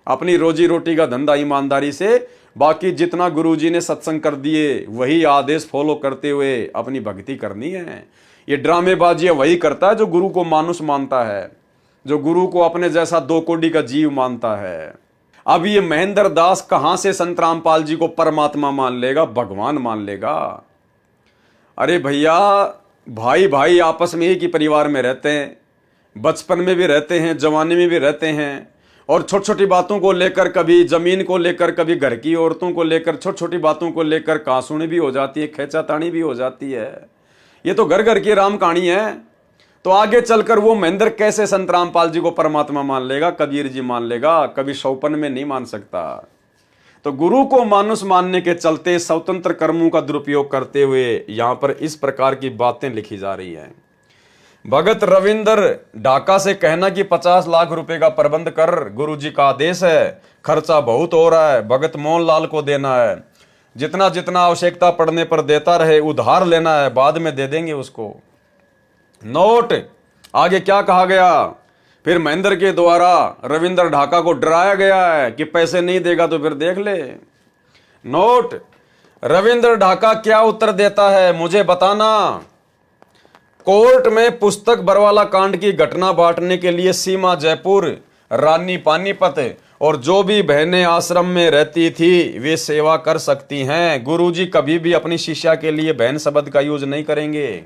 अपनी रोजी रोटी का धंधा ईमानदारी से, बाकी जितना गुरुजी ने सत्संग कर दिए वही आदेश फॉलो करते हुए अपनी भक्ति करनी है। ये ड्रामेबाजी वही करता है जो गुरु को मानुष मानता है, जो गुरु को अपने जैसा दो कोड़ी का जीव मानता है। अब ये महेंद्र दास कहां से संत रामपाल जी को परमात्मा मान लेगा, भगवान मान लेगा। अरे भैया, भाई भाई आपस में एक ही परिवार में रहते हैं, बचपन में भी रहते हैं, जवानी में भी रहते हैं, और छोटी छोटी बातों को लेकर, कभी जमीन को लेकर, कभी घर की औरतों को लेकर, छोटी छोटी बातों को लेकर कांसुनी भी हो जाती है, खेचातानी भी हो जाती है। ये तो घर घर की राम कहानी है। तो आगे चलकर वो महेंद्र कैसे संत रामपाल जी को परमात्मा मान लेगा, कबीर जी मान लेगा, कभी शौपन में नहीं मान सकता। तो गुरु को मानुष मानने के चलते स्वतंत्र कर्मों का दुरुपयोग करते हुए यहां पर इस प्रकार की बातें लिखी जा रही हैं। भगत रविंद्र ढाका से कहना कि 50 लाख रुपए का प्रबंध कर, गुरुजी का आदेश है, खर्चा बहुत हो रहा है, भगत मोहनलाल को देना है, जितना जितना आवश्यकता पड़ने पर देता रहे, उधार लेना है, बाद में दे देंगे उसको। नोट आगे क्या कहा गया, फिर महेंद्र के द्वारा रविंद्र ढाका को डराया गया है कि पैसे नहीं देगा तो फिर देख ले। नोट, रविंद्र ढाका क्या उत्तर देता है मुझे बताना। कोर्ट में पुस्तक बरवाला कांड की घटना बांटने के लिए सीमा जयपुर, रानी पानीपत और जो भी बहनें आश्रम में रहती थी वे सेवा कर सकती हैं। गुरुजी कभी भी अपनी शिष्या के लिए बहन शब्द का यूज नहीं करेंगे।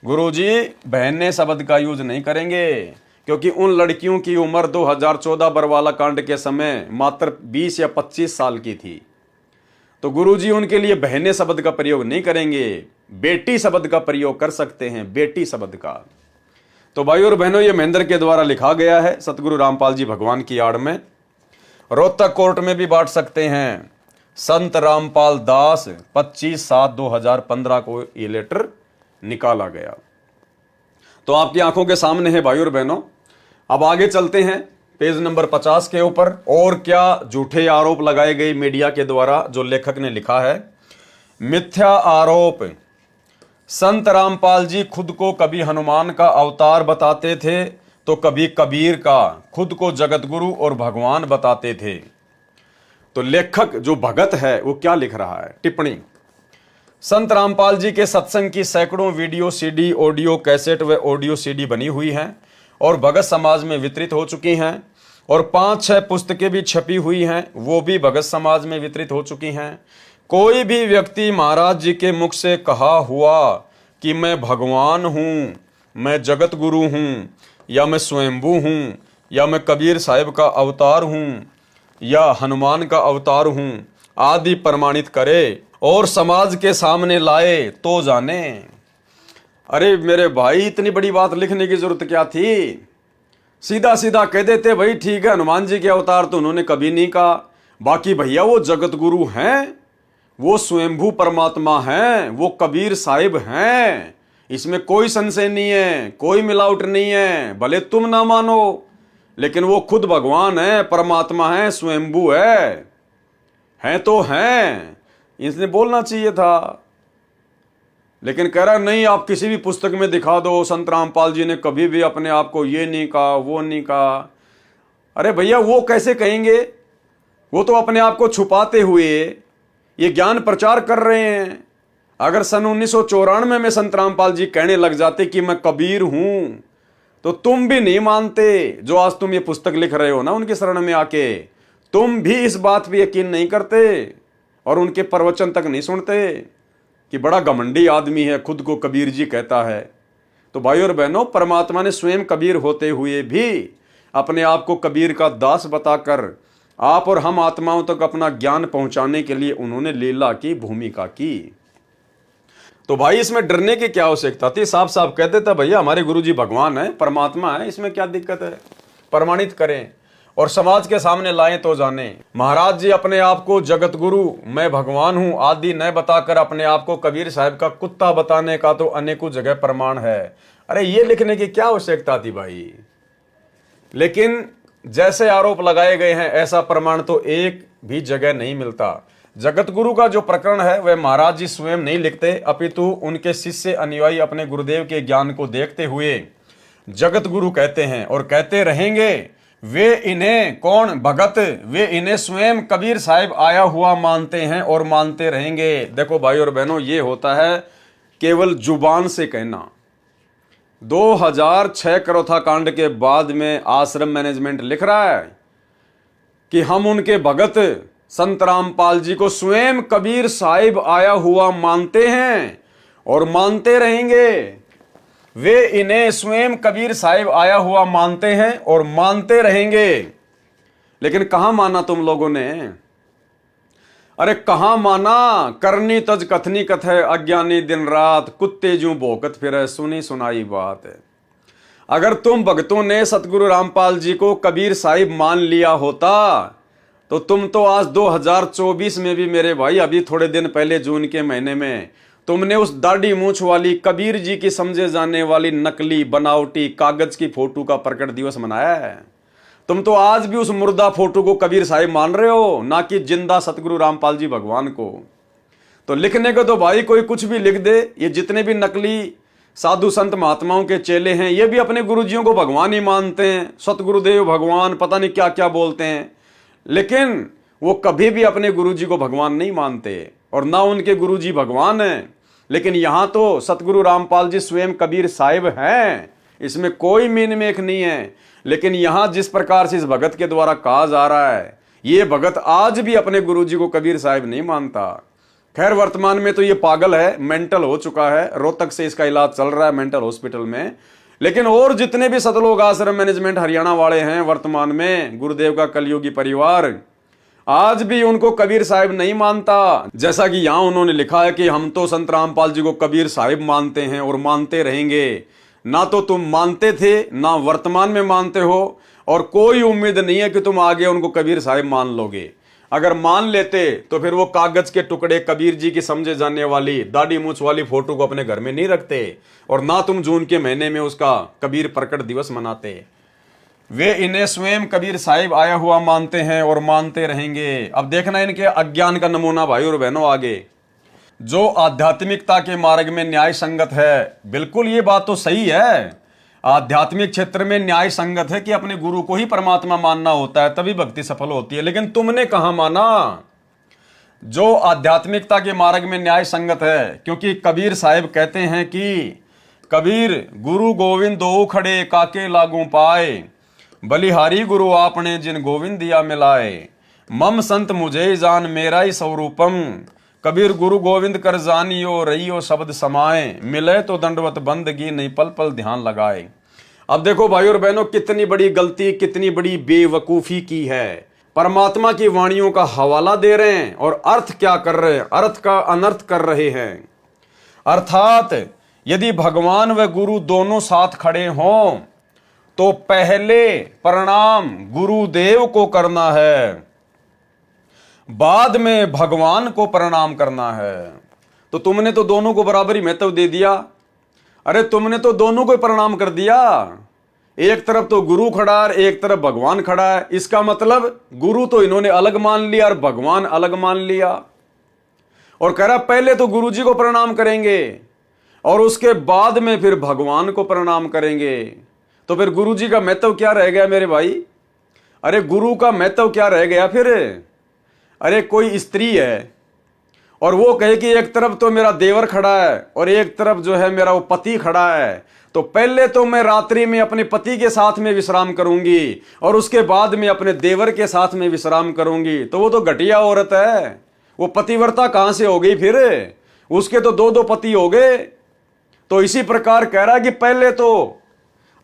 गुरुजी बहने शब्द का यूज नहीं करेंगे, क्योंकि उन लड़कियों की उम्र 2014 बरवाला कांड के समय मात्र 20 या 25 साल की थी। तो गुरुजी उनके लिए बहने शब्द का प्रयोग नहीं करेंगे, बेटी शब्द का प्रयोग कर सकते हैं, बेटी शब्द का। तो भाई और बहनों, ये महेंद्र के द्वारा लिखा गया है सतगुरु रामपाल जी भगवान की आड़ में। रोहतक कोर्ट में भी बांट सकते हैं। संत रामपाल दास 25/7/2015 को ये लेटर निकाला गया। तो आपकी आंखों के सामने है भाई और बहनों। अब आगे चलते हैं पेज नंबर 50 के ऊपर। और क्या झूठे आरोप लगाए गए मीडिया के द्वारा, जो लेखक ने लिखा है। मिथ्या आरोप। संत रामपाल जी खुद को कभी हनुमान का अवतार बताते थे तो कभी कबीर का, खुद को जगत गुरु और भगवान बताते थे। तो लेखक जो भगत है वो क्या लिख रहा है, टिप्पणी। संत रामपाल जी के सत्संग की सैकड़ों वीडियो सीडी, ऑडियो कैसेट व ऑडियो सीडी बनी हुई हैं और भगत समाज में वितरित हो चुकी हैं, और 5-6 पुस्तकें भी छपी हुई हैं, वो भी भगत समाज में वितरित हो चुकी हैं। कोई भी व्यक्ति महाराज जी के मुख से कहा हुआ कि मैं भगवान हूँ, मैं जगत गुरु हूँ, या मैं स्वयंभू हूँ, या मैं कबीर साहिब का अवतार हूँ, या हनुमान का अवतार हूँ आदि प्रमाणित करे और समाज के सामने लाए तो जाने। अरे मेरे भाई, इतनी बड़ी बात लिखने की जरूरत क्या थी? सीधा सीधा कह देते भाई ठीक है, हनुमान जी के अवतार तो उन्होंने कभी नहीं कहा, बाकी भैया वो जगत गुरु हैं, वो स्वयंभू परमात्मा हैं, वो कबीर साहिब हैं, इसमें कोई संशय नहीं है, कोई मिलावट नहीं है। भले तुम ना मानो, लेकिन वो खुद भगवान है, परमात्मा है, स्वयंभू है तो हैं। इसने बोलना चाहिए था। लेकिन कह रहा नहीं, आप किसी भी पुस्तक में दिखा दो संत रामपाल जी ने कभी भी अपने आप को ये नहीं कहा, वो नहीं कहा। अरे भैया, वो कैसे कहेंगे? वो तो अपने आप को छुपाते हुए ये ज्ञान प्रचार कर रहे हैं। अगर सन 1994 में संत रामपाल जी कहने लग जाते कि मैं कबीर हूं, तो तुम भी नहीं मानते। जो आज तुम ये पुस्तक लिख रहे हो ना उनके शरण में आके, तुम भी इस बात पे यकीन नहीं करते और उनके प्रवचन तक नहीं सुनते कि बड़ा घमंडी आदमी है, खुद को कबीर जी कहता है। तो भाई और बहनों, परमात्मा ने स्वयं कबीर होते हुए भी अपने आप को कबीर का दास बताकर आप और हम आत्माओं तक अपना ज्ञान पहुंचाने के लिए उन्होंने लीला की, भूमिका की। तो भाई इसमें डरने की क्या आवश्यकता थी? साफ साफ कहते थे भैया हमारे गुरुजी भगवान है, परमात्मा है, इसमें क्या दिक्कत है? प्रमाणित करें और समाज के सामने लाएं तो जाने। महाराज जी अपने आप को जगत गुरु, मैं भगवान हूं आदि न बताकर अपने आप को कबीर साहब का कुत्ता बताने का तो अनेकों जगह प्रमाण है। अरे ये लिखने की क्या आवश्यकता थी भाई? लेकिन जैसे आरोप लगाए गए हैं ऐसा प्रमाण तो एक भी जगह नहीं मिलता। जगत गुरु का जो प्रकरण है वह महाराज जी स्वयं नहीं लिखते, अपितु उनके शिष्य अनुयायी अपने गुरुदेव के ज्ञान को देखते हुए जगत गुरु कहते हैं और कहते रहेंगे। वे इन्हें कौन? भगत, वे इन्हें स्वयं कबीर साहिब आया हुआ मानते हैं और मानते रहेंगे। देखो भाई और बहनों, ये होता है केवल जुबान से कहना। 2006 करोथा कांड के बाद में आश्रम मैनेजमेंट लिख रहा है कि हम उनके भगत संत रामपाल जी को स्वयं कबीर साहिब आया हुआ मानते हैं और मानते रहेंगे। वे इन्हें स्वयं कबीर साहिब आया हुआ मानते हैं और मानते रहेंगे। लेकिन कहां माना तुम लोगों ने? अरे कहां माना? करनी तज कथनी कथ है, अज्ञानी दिन रात, कुत्ते जूं भौंकत फिरे, सुनी सुनाई बात है। अगर तुम भक्तों ने सतगुरु रामपाल जी को कबीर साहिब मान लिया होता तो तुम तो आज 2024 में भी मेरे भाई, अभी थोड़े दिन पहले जून के महीने में तुमने उस दाढ़ी मूंछ वाली कबीर जी की समझे जाने वाली नकली बनावटी कागज की फोटो का प्रकट दिवस मनाया है। तुम तो आज भी उस मुर्दा फोटो को कबीर साहिब मान रहे हो, ना कि जिंदा सतगुरु रामपाल जी भगवान को। तो लिखने को तो भाई कोई कुछ भी लिख दे। ये जितने भी नकली साधु संत महात्माओं के चेले हैं ये भी अपने गुरुजियों को भगवान ही मानते हैं, सतगुरुदेव भगवान, पता नहीं क्या क्या बोलते हैं, लेकिन वो कभी भी अपने गुरुजी को भगवान नहीं मानते और ना उनके गुरुजी भगवान हैं। लेकिन यहां तो सतगुरु रामपाल जी स्वयं कबीर साहिब हैं, इसमें कोई मीन मेख नहीं है। लेकिन यहां जिस प्रकार से इस भगत के द्वारा कहा जा रहा है, ये भगत आज भी अपने गुरुजी को कबीर साहिब नहीं मानता। खैर वर्तमान में तो ये पागल है, मेंटल हो चुका है, रोहतक से इसका इलाज चल रहा है मेंटल हॉस्पिटल में। लेकिन और जितने भी सतलोक आश्रम मैनेजमेंट हरियाणा वाले हैं वर्तमान में, गुरुदेव का कलयुगी परिवार, आज भी उनको कबीर साहिब नहीं मानता। जैसा कि यहां उन्होंने लिखा है कि हम तो संत रामपाल जी को कबीर साहिब मानते हैं और मानते रहेंगे। ना तो तुम मानते थे, ना वर्तमान में मानते हो, और कोई उम्मीद नहीं है कि तुम आगे उनको कबीर साहिब मान लोगे। अगर मान लेते तो फिर वो कागज के टुकड़े कबीर जी की समझे जाने वाली दाढ़ी मूंछ वाली फोटो को अपने घर में नहीं रखते और ना तुम जून के महीने में उसका कबीर प्रकट दिवस मनाते। वे इन्हें स्वयं कबीर साहिब आया हुआ मानते हैं और मानते रहेंगे। अब देखना इनके अज्ञान का नमूना भाई और बहनों आगे। जो आध्यात्मिकता के मार्ग में न्याय संगत है, बिल्कुल ये बात तो सही है, आध्यात्मिक क्षेत्र में न्याय संगत है कि अपने गुरु को ही परमात्मा मानना होता है, तभी भक्ति सफल होती है। लेकिन तुमने कहां माना? जो आध्यात्मिकता के मार्ग में न्याय संगत है, क्योंकि कबीर साहिब कहते हैं कि कबीर गुरु गोविंद दो खड़े काके लागू पाए, बलिहारी गुरु आपने जिन गोविंद दिया मिलाए, मम संत मुझे जान मेरा ही स्वरूपम, कबीर गुरु गोविंद कर जानियो रहियो शब्द समाए, मिले तो दंडवत बंदगी नहीं पल पल ध्यान लगाए। अब देखो भाई और बहनों, कितनी बड़ी गलती, कितनी बड़ी बेवकूफी की है। परमात्मा की वाणियों का हवाला दे रहे हैं और अर्थ क्या कर रहे हैं? अर्थ का अनर्थ कर रहे हैं। अर्थात यदि भगवान व गुरु दोनों साथ खड़े हों तो पहले प्रणाम गुरुदेव को करना है, बाद में भगवान को प्रणाम करना है। तो तुमने तो दोनों को बराबरी महत्व दे दिया। अरे तुमने तो दोनों को प्रणाम कर दिया। एक तरफ तो गुरु खड़ा है, एक तरफ भगवान खड़ा है। इसका मतलब गुरु तो इन्होंने अलग मान लिया और भगवान अलग मान लिया। और कह रहा पहले तो गुरु जी को प्रणाम करेंगे, और उसके बाद में फिर भगवान को प्रणाम करेंगे, तो फिर गुरु जी का महत्व क्या रह गया मेरे भाई? अरे गुरु का महत्व क्या रह गया फिर? अरे कोई स्त्री है और वो कहे कि एक तरफ तो मेरा देवर खड़ा है और एक तरफ जो है मेरा वो पति खड़ा है, तो पहले तो मैं रात्रि में अपने पति के साथ में विश्राम करूंगी और उसके बाद में अपने देवर के साथ में विश्राम करूंगी, तो वो तो घटिया औरत है। वो पतिव्रता कहां से हो गई फिर? उसके तो दो दो पति हो गए। तो इसी प्रकार कह रहा है कि पहले तो,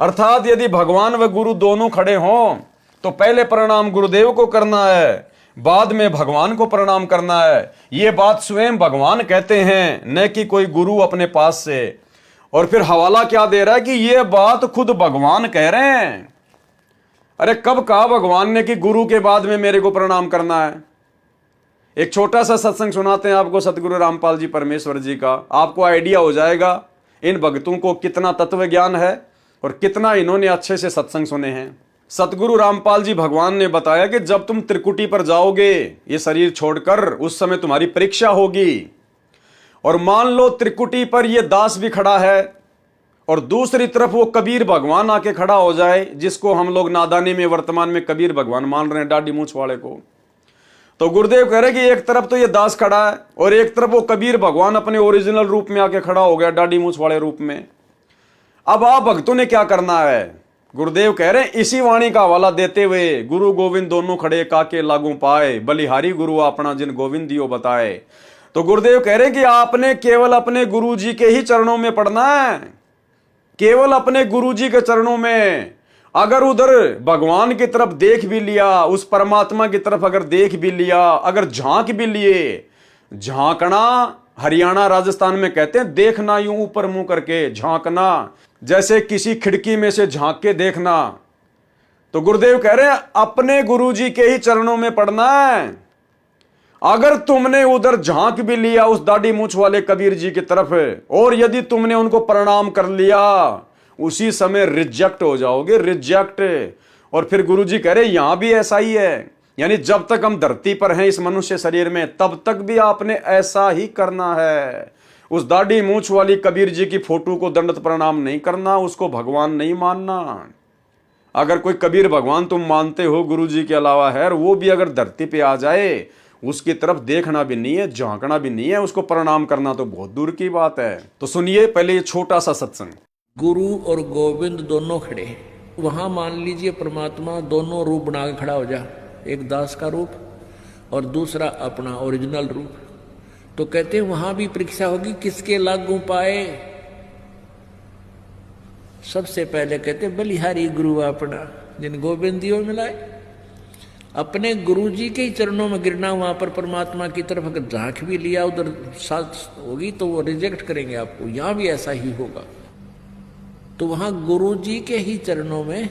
अर्थात यदि भगवान व गुरु दोनों खड़े हों तो पहले प्रणाम गुरुदेव को करना है, बाद में भगवान को प्रणाम करना है। यह बात स्वयं भगवान कहते हैं, न कि कोई गुरु अपने पास से। और फिर हवाला क्या दे रहा है कि यह बात खुद भगवान कह रहे हैं। अरे कब कहा भगवान ने कि गुरु के बाद में मेरे को प्रणाम करना है? एक छोटा सा सत्संग सुनाते हैं आपको सतगुरु रामपाल जी परमेश्वर जी का, आपको आइडिया हो जाएगा इन भक्तों को कितना तत्व ज्ञान है और कितना इन्होंने अच्छे से सत्संग सुने हैं। सतगुरु रामपाल जी भगवान ने बताया कि जब तुम त्रिकुटी पर जाओगे ये शरीर छोड़कर, उस समय तुम्हारी परीक्षा होगी। और मान लो त्रिकुटी पर ये दास भी खड़ा है और दूसरी तरफ वो कबीर भगवान आके खड़ा हो जाए, जिसको हम लोग नादानी में वर्तमान में कबीर भगवान मान रहे हैं, दाढ़ी मूंछ वाले को। तो गुरुदेव कह रहे कि एक तरफ तो ये दास खड़ा है और एक तरफ वो कबीर भगवान अपने ओरिजिनल रूप में आके खड़ा हो गया, दाढ़ी मूंछ वाले रूप में। अब आप भक्तों ने क्या करना है? गुरुदेव कह रहे हैं इसी वाणी का हवाला देते हुए, गुरु गोविंद दोनों खड़े काके लागू पाए, बलिहारी गुरु अपना जिन गोविंद दियो बताए। तो गुरुदेव कह रहे हैं कि आपने केवल अपने गुरु जी के ही चरणों में पड़ना है, केवल अपने गुरु जी के चरणों में। अगर उधर भगवान की तरफ देख भी लिया, उस परमात्मा की तरफ अगर देख भी लिया, अगर झांक भी लिए, झांकना हरियाणा राजस्थान में कहते हैं देखना, यूं ऊपर मुंह करके झांकना, जैसे किसी खिड़की में से झांक के देखना। तो गुरुदेव कह रहे हैं अपने गुरु जी के ही चरणों में पड़ना है। अगर तुमने उधर झांक भी लिया उस दाढ़ी मूंछ वाले कबीर जी की तरफ, और यदि तुमने उनको प्रणाम कर लिया, उसी समय रिजेक्ट हो जाओगे, रिजेक्ट। और फिर गुरु जी कह रहे यहां भी ऐसा ही है, यानी जब तक हम धरती पर हैं इस मनुष्य शरीर में, तब तक भी आपने ऐसा ही करना है। उस दाढ़ी मूंछ वाली कबीर जी की फोटो को दंडवत प्रणाम नहीं करना, उसको भगवान नहीं मानना। अगर कोई कबीर भगवान तुम मानते हो गुरु जी के अलावा है, और वो भी अगर धरती पे आ जाए, उसकी तरफ देखना भी नहीं है, झांकना भी नहीं है, उसको प्रणाम करना तो बहुत दूर की बात है। तो सुनिए पहले ये छोटा सा सत्संग। गुरु और गोविंद दोनों खड़े, वहां मान लीजिए परमात्मा दोनों रूप बना के खड़ा हो जा, एक दास का रूप और दूसरा अपना ओरिजिनल रूप। तो कहते हैं वहां भी परीक्षा होगी, किसके लागू पाए। सबसे पहले कहते बलिहारी गुरु अपना जिन गोविंद दियो मिलाए। अपने गुरु जी के ही चरणों में गिरना, वहां पर परमात्मा की तरफ अगर झांक भी लिया, उधर साथ होगी तो वो रिजेक्ट करेंगे आपको। यहां भी ऐसा ही होगा। तो वहां गुरु जी के ही चरणों में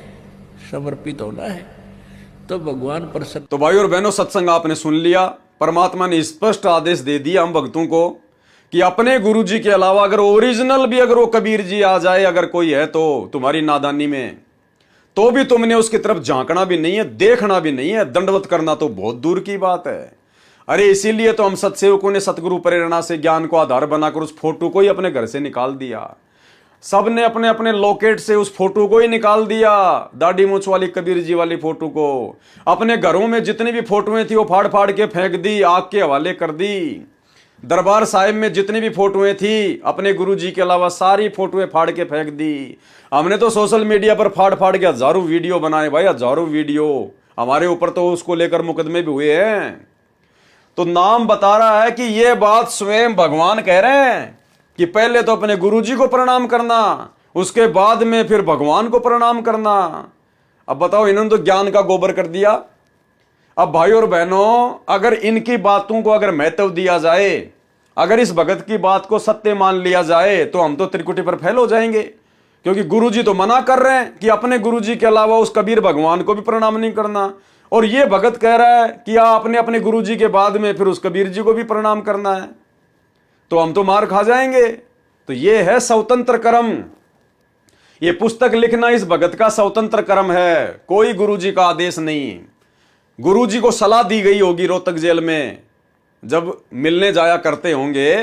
समर्पित होना है, तो भगवान प्रसन्न। तो भाई और बहनों, सत्संग आपने सुन लिया। परमात्मा ने स्पष्ट आदेश दे दिया हम भक्तों को कि अपने गुरु जी के अलावा अगर ओरिजिनल भी अगर वो कबीर जी आ जाए, अगर कोई है तो तुम्हारी नादानी में, तो भी तुमने उसकी तरफ झांकना भी नहीं है, देखना भी नहीं है, दंडवत करना तो बहुत दूर की बात है। अरे इसीलिए तो हम सत्सेवकों ने सतगुरु प्रेरणा से ज्ञान को आधार बनाकर उस फोटो को ही अपने घर से निकाल दिया। सबने अपने अपने लॉकेट से उस फोटो को ही निकाल दिया, दाढ़ी मूंछ वाली कबीर जी वाली फोटो को। अपने घरों में जितनी भी फोटोएं थी वो फाड़ फाड़ के फेंक दी, आग के हवाले कर दी। दरबार साहिब में जितनी भी फोटोएं थी अपने गुरु जी के अलावा सारी फोटोएं फाड़ के फेंक दी। हमने तो सोशल मीडिया पर फाड़ फाड़ के हजारों वीडियो बनाए भाई, हजारों वीडियो। हमारे ऊपर तो उसको लेकर मुकदमे भी हुए हैं। तो नाम बता रहा है कि यह बात स्वयं भगवान कह रहे हैं कि पहले तो अपने गुरु जी को प्रणाम करना, उसके बाद में फिर भगवान को प्रणाम करना। अब बताओ, इन्होंने तो ज्ञान का गोबर कर दिया। अब भाई और बहनों, अगर इनकी बातों को अगर महत्व दिया जाए, अगर इस भगत की बात को सत्य मान लिया जाए, तो हम तो त्रिकुटी पर फेल हो जाएंगे। क्योंकि गुरु जी तो मना कर रहे हैं कि अपने गुरु जी के अलावा उस कबीर भगवान को भी प्रणाम नहीं करना, और ये भगत कह रहा है कि आपने अपने गुरु जी के बाद में फिर उस कबीर जी को भी प्रणाम करना है, तो हम तो मार खा जाएंगे। तो ये है स्वतंत्र कर्म। ये पुस्तक लिखना इस भगत का स्वतंत्र कर्म है, कोई गुरु जी का आदेश नहीं। गुरु जी को सलाह दी गई होगी रोहतक जेल में, जब मिलने जाया करते होंगे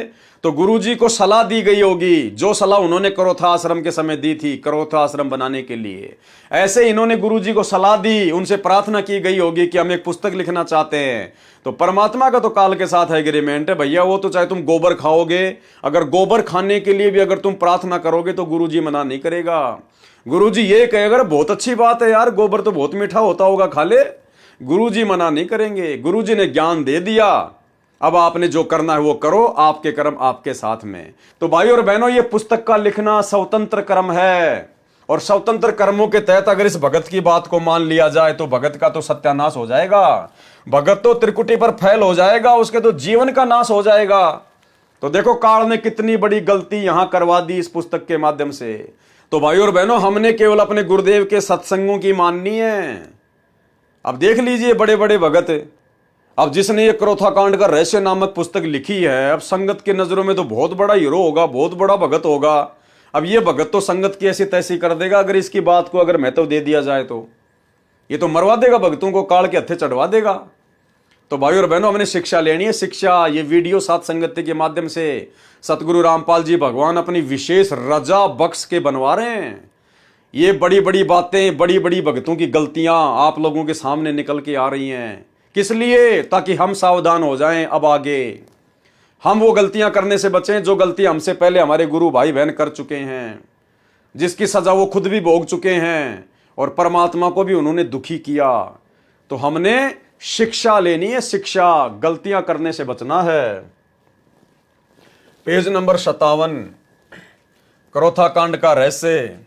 तो गुरुजी को सलाह दी गई होगी, जो सलाह उन्होंने करोथा आश्रम के समय दी थी करोथा आश्रम बनाने के लिए, ऐसे इन्होंने गुरुजी को सलाह दी, उनसे प्रार्थना की गई होगी कि हम एक पुस्तक लिखना चाहते हैं। तो परमात्मा का तो काल के साथ एग्रीमेंट है भैया, वो तो चाहे तुम गोबर खाओगे, अगर गोबर खाने के लिए भी अगर तुम प्रार्थना करोगे तो गुरुजी मना नहीं करेगा। गुरुजी ये कहेगा बहुत अच्छी बात है यार, गोबर तो बहुत मीठा होता होगा, खा ले, गुरुजी मना नहीं करेंगे। गुरुजी ने ज्ञान दे दिया, अब आपने जो करना है वो करो, आपके कर्म आपके साथ में। तो भाई और बहनों, ये पुस्तक का लिखना स्वतंत्र कर्म है, और स्वतंत्र कर्मों के तहत अगर इस भगत की बात को मान लिया जाए तो भगत का तो सत्यानाश हो जाएगा, भगत तो त्रिकुटी पर फैल हो जाएगा, उसके तो जीवन का नाश हो जाएगा। तो देखो काल ने कितनी बड़ी गलती यहां करवा दी इस पुस्तक के माध्यम से। तो भाई और बहनों, हमने केवल अपने गुरुदेव के सत्संगों की माननी है। अब देख लीजिए बड़े बड़े भगत, अब जिसने ये क्रोथा कांड का रहस्य नामक पुस्तक लिखी है, अब संगत के नजरों में तो बहुत बड़ा हीरो होगा, बहुत बड़ा भगत होगा। अब ये भगत तो संगत की ऐसी तैसी कर देगा, अगर इसकी बात को अगर महत्व दे दिया जाए तो ये तो मरवा देगा भक्तों को, काल के हत्थे चढ़वा देगा। तो भाई और बहनों, हमने शिक्षा लेनी है, शिक्षा। ये वीडियो सात संगति के माध्यम से सतगुरु रामपाल जी भगवान अपनी विशेष रजा बख्श के बनवा रहे हैं। ये बड़ी बड़ी बातें, बड़ी बड़ी भक्तों की गलतियां आप लोगों के सामने निकल के आ रही हैं। किस लिए? ताकि हम सावधान हो जाएं, अब आगे हम वो गलतियां करने से बचें जो गलतियां हमसे पहले हमारे गुरु भाई बहन कर चुके हैं, जिसकी सजा वो खुद भी भोग चुके हैं और परमात्मा को भी उन्होंने दुखी किया। तो हमने शिक्षा लेनी है, शिक्षा, गलतियां करने से बचना है। पेज नंबर 57, क्रोथा कांड का रहस्य।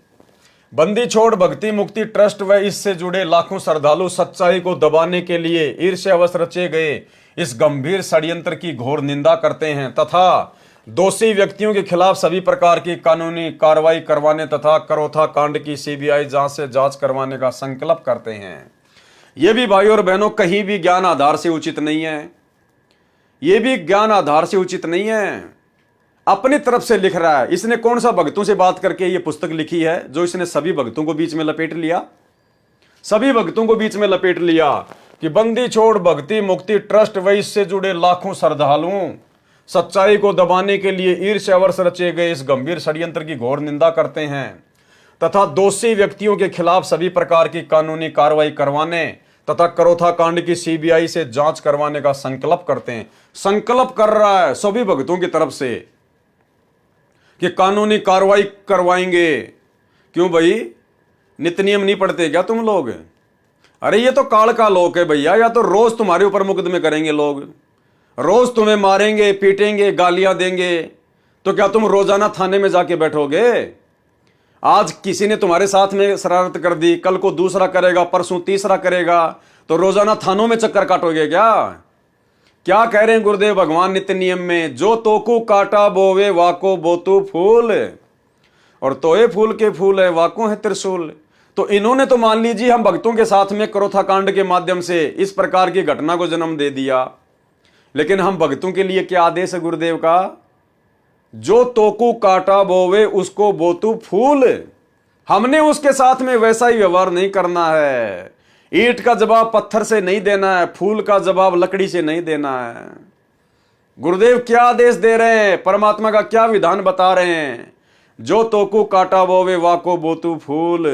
बंदी छोड़ भक्ति मुक्ति ट्रस्ट व इससे जुड़े लाखों श्रद्धालु सच्चाई को दबाने के लिए ईर्ष्यावश रचे गए इस गंभीर षड्यंत्र की घोर निंदा करते हैं तथा दोषी व्यक्तियों के खिलाफ सभी प्रकार की कानूनी कार्रवाई करवाने तथा क्रोथा कांड की सीबीआई जांच से जांच करवाने का संकल्प करते हैं। यह भी भाई और बहनों कहीं भी ज्ञान आधार से उचित नहीं है, यह भी ज्ञान आधार से उचित नहीं है, अपनी तरफ से लिख रहा है। इसने कौन सा भक्तों से बात करके ये पुस्तक लिखी है जो इसने सभी भक्तों को बीच में लपेट लिया, सभी भक्तों को बीच में लपेट लिया कि बंदी छोड़ भक्ति मुक्ति ट्रस्ट व इससे जुड़े लाखों श्रद्धालुओं सच्चाई को दबाने के लिए ईर्ष्यावश रचे गए इस गंभीर षड्यंत्र की घोर निंदा करते हैं तथा दोषी व्यक्तियों के खिलाफ सभी प्रकार की कानूनी कार्रवाई करवाने तथा क्रोथा कांड की सीबीआई से जांच करवाने का संकल्प करते हैं। संकल्प कर रहा है सभी भक्तों की तरफ से कि कानूनी कार्रवाई करवाएंगे। क्यों भाई, नित्य नियम नहीं पढ़ते क्या तुम लोग? अरे ये तो काल का लोक है भैया, या तो रोज तुम्हारे ऊपर मुकदमे करेंगे लोग, रोज तुम्हें मारेंगे पीटेंगे गालियां देंगे, तो क्या तुम रोजाना थाने में जाके बैठोगे? आज किसी ने तुम्हारे साथ में शरारत कर दी, कल को दूसरा करेगा, परसों तीसरा करेगा, तो रोजाना थानों में चक्कर काटोगे क्या? क्या कह रहे हैं गुरुदेव भगवान नित्य नियम में? जो तोकू काटा बोवे वाको बोतु फूल, और तोए फूल के फूल है वाको है त्रिशूल। तो इन्होंने तो मान लीजिए हम भक्तों के साथ में क्रोथा कांड के माध्यम से इस प्रकार की घटना को जन्म दे दिया, लेकिन हम भक्तों के लिए क्या आदेश है गुरुदेव का? जो तोकू काटा बोवे उसको बोतु फूल। हमने उसके साथ में वैसा ही व्यवहार नहीं करना है। ईंट का जवाब पत्थर से नहीं देना है, फूल का जवाब लकड़ी से नहीं देना है। गुरुदेव क्या आदेश दे रहे हैं, परमात्मा का क्या विधान बता रहे हैं? जो तोकू काटा बोवे वाको बोतु फूल।